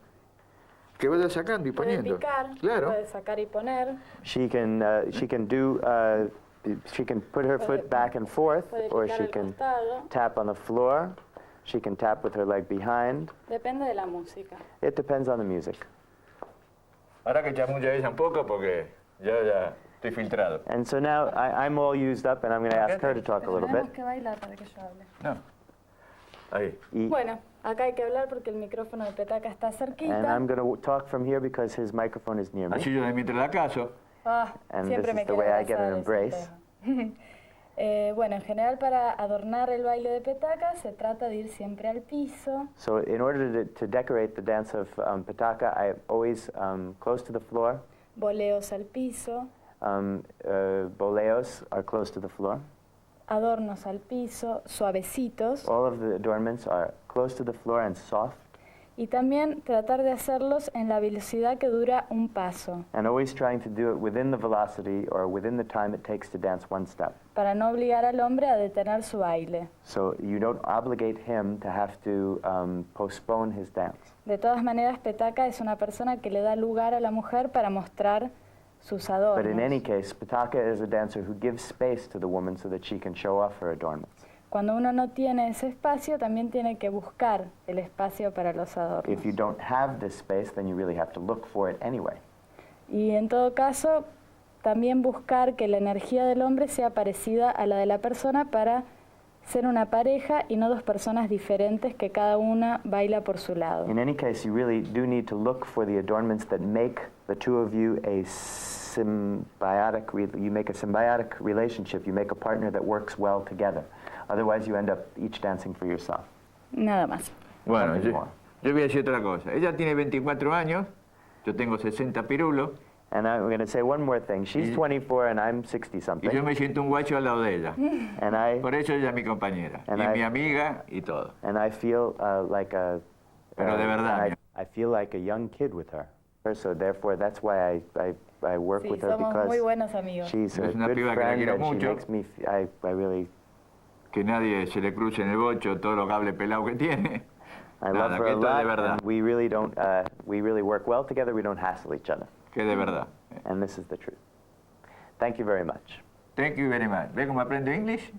Speaker 2: Que vaya sacando y
Speaker 3: Puede
Speaker 2: poniendo.
Speaker 3: picar,
Speaker 2: Claro.
Speaker 3: puede sacar y poner,
Speaker 1: She can put her foot back and forth,
Speaker 3: puede
Speaker 1: or
Speaker 3: picar
Speaker 1: she
Speaker 3: al
Speaker 1: can
Speaker 3: costado,
Speaker 1: tap on the floor. She can tap with her leg behind.
Speaker 3: depende de la música.
Speaker 1: It depends on the music.
Speaker 2: Ahora que chamulla ella un poco porque ya estoy filtrado.
Speaker 1: And so now I'm all used up, and I'm going to ask her to talk a little bit.
Speaker 3: Tenemos que bailar para que yo hable.
Speaker 2: No. Ahí.
Speaker 3: Bueno, acá hay que hablar porque el micrófono de Petaca está
Speaker 1: And
Speaker 3: cerquita.
Speaker 1: I'm going to talk from here because his microphone is near me.
Speaker 2: Así yo de mientras la caso.
Speaker 1: And
Speaker 3: Siempre
Speaker 1: this
Speaker 3: me
Speaker 1: is the
Speaker 3: quiero
Speaker 1: way I get
Speaker 3: abrazar,
Speaker 1: an
Speaker 3: es un
Speaker 1: embrace.
Speaker 3: tema. Bueno, en general para adornar el baile de Petaca se trata de ir siempre al piso,
Speaker 1: So in order to decorate the dance of Petaca, I always close to the floor.
Speaker 3: boleos al piso,
Speaker 1: Boleos are close to the floor.
Speaker 3: adornos al piso, suavecitos,
Speaker 1: All of the adornments are close to the floor and soft.
Speaker 3: y también tratar de hacerlos en la velocidad que dura un paso,
Speaker 1: And always trying to do it within the velocity or within the time it takes to dance one step.
Speaker 3: para no obligar al hombre a detener su baile.
Speaker 1: So you don't obligate him to have to postpone his dance.
Speaker 3: De todas maneras, Petaca es una persona que le da lugar a la mujer para mostrar sus
Speaker 1: But in any
Speaker 3: adornos.
Speaker 1: case, Petaca is a dancer who gives space to the woman so that she can show off her adornments.
Speaker 3: Cuando uno no tiene ese espacio, también tiene que buscar el espacio para los adornos.
Speaker 1: If you don't have this space, then you really have to look for it anyway.
Speaker 3: Y en todo caso, también buscar que la energía del hombre sea parecida a la de la persona para ser una pareja y no dos personas diferentes que cada una baila por su lado.
Speaker 1: In any case, you really do need to look for the adornments that make the two of you a symbiotic, you make a symbiotic relationship, you make a partner that works well together. Otherwise, you end up each dancing for yourself.
Speaker 3: Nada más.
Speaker 2: Bueno,
Speaker 1: Nothing
Speaker 2: yo
Speaker 1: more.
Speaker 2: voy a decir otra cosa. Ella tiene 24 años, yo tengo 60 pirulos,
Speaker 1: And I'm going to say one more thing. She's
Speaker 2: Y-
Speaker 1: 24 and I'm
Speaker 2: y
Speaker 1: 60-something.
Speaker 2: yo me siento un guacho al lado de ella.
Speaker 1: And I
Speaker 2: Por eso ella es mi compañera, y
Speaker 1: And
Speaker 2: es
Speaker 1: I-
Speaker 2: mi amiga y todo.
Speaker 1: feel like a...
Speaker 2: Pero de verdad,
Speaker 1: I feel like a young kid with her. So therefore, that's why I work
Speaker 3: Sí,
Speaker 1: with her,
Speaker 3: somos muy
Speaker 1: because
Speaker 3: buenos amigos.
Speaker 1: she's a
Speaker 2: Es una
Speaker 1: good
Speaker 2: piba que la
Speaker 1: friend
Speaker 2: quiero
Speaker 1: and she
Speaker 2: mucho.
Speaker 1: makes me... I really...
Speaker 2: Que nadie se le cruce en el bocho todos los cables pelados que tiene.
Speaker 1: I
Speaker 2: Nada,
Speaker 1: love her
Speaker 2: que
Speaker 1: a
Speaker 2: esto es de
Speaker 1: lot,
Speaker 2: verdad,
Speaker 1: and we really don't... we really work well together. We don't hassle each other.
Speaker 2: que es de verdad.
Speaker 1: And this is the truth. Thank you very much.
Speaker 2: Thank you very much. ¿Ve cómo aprendo English?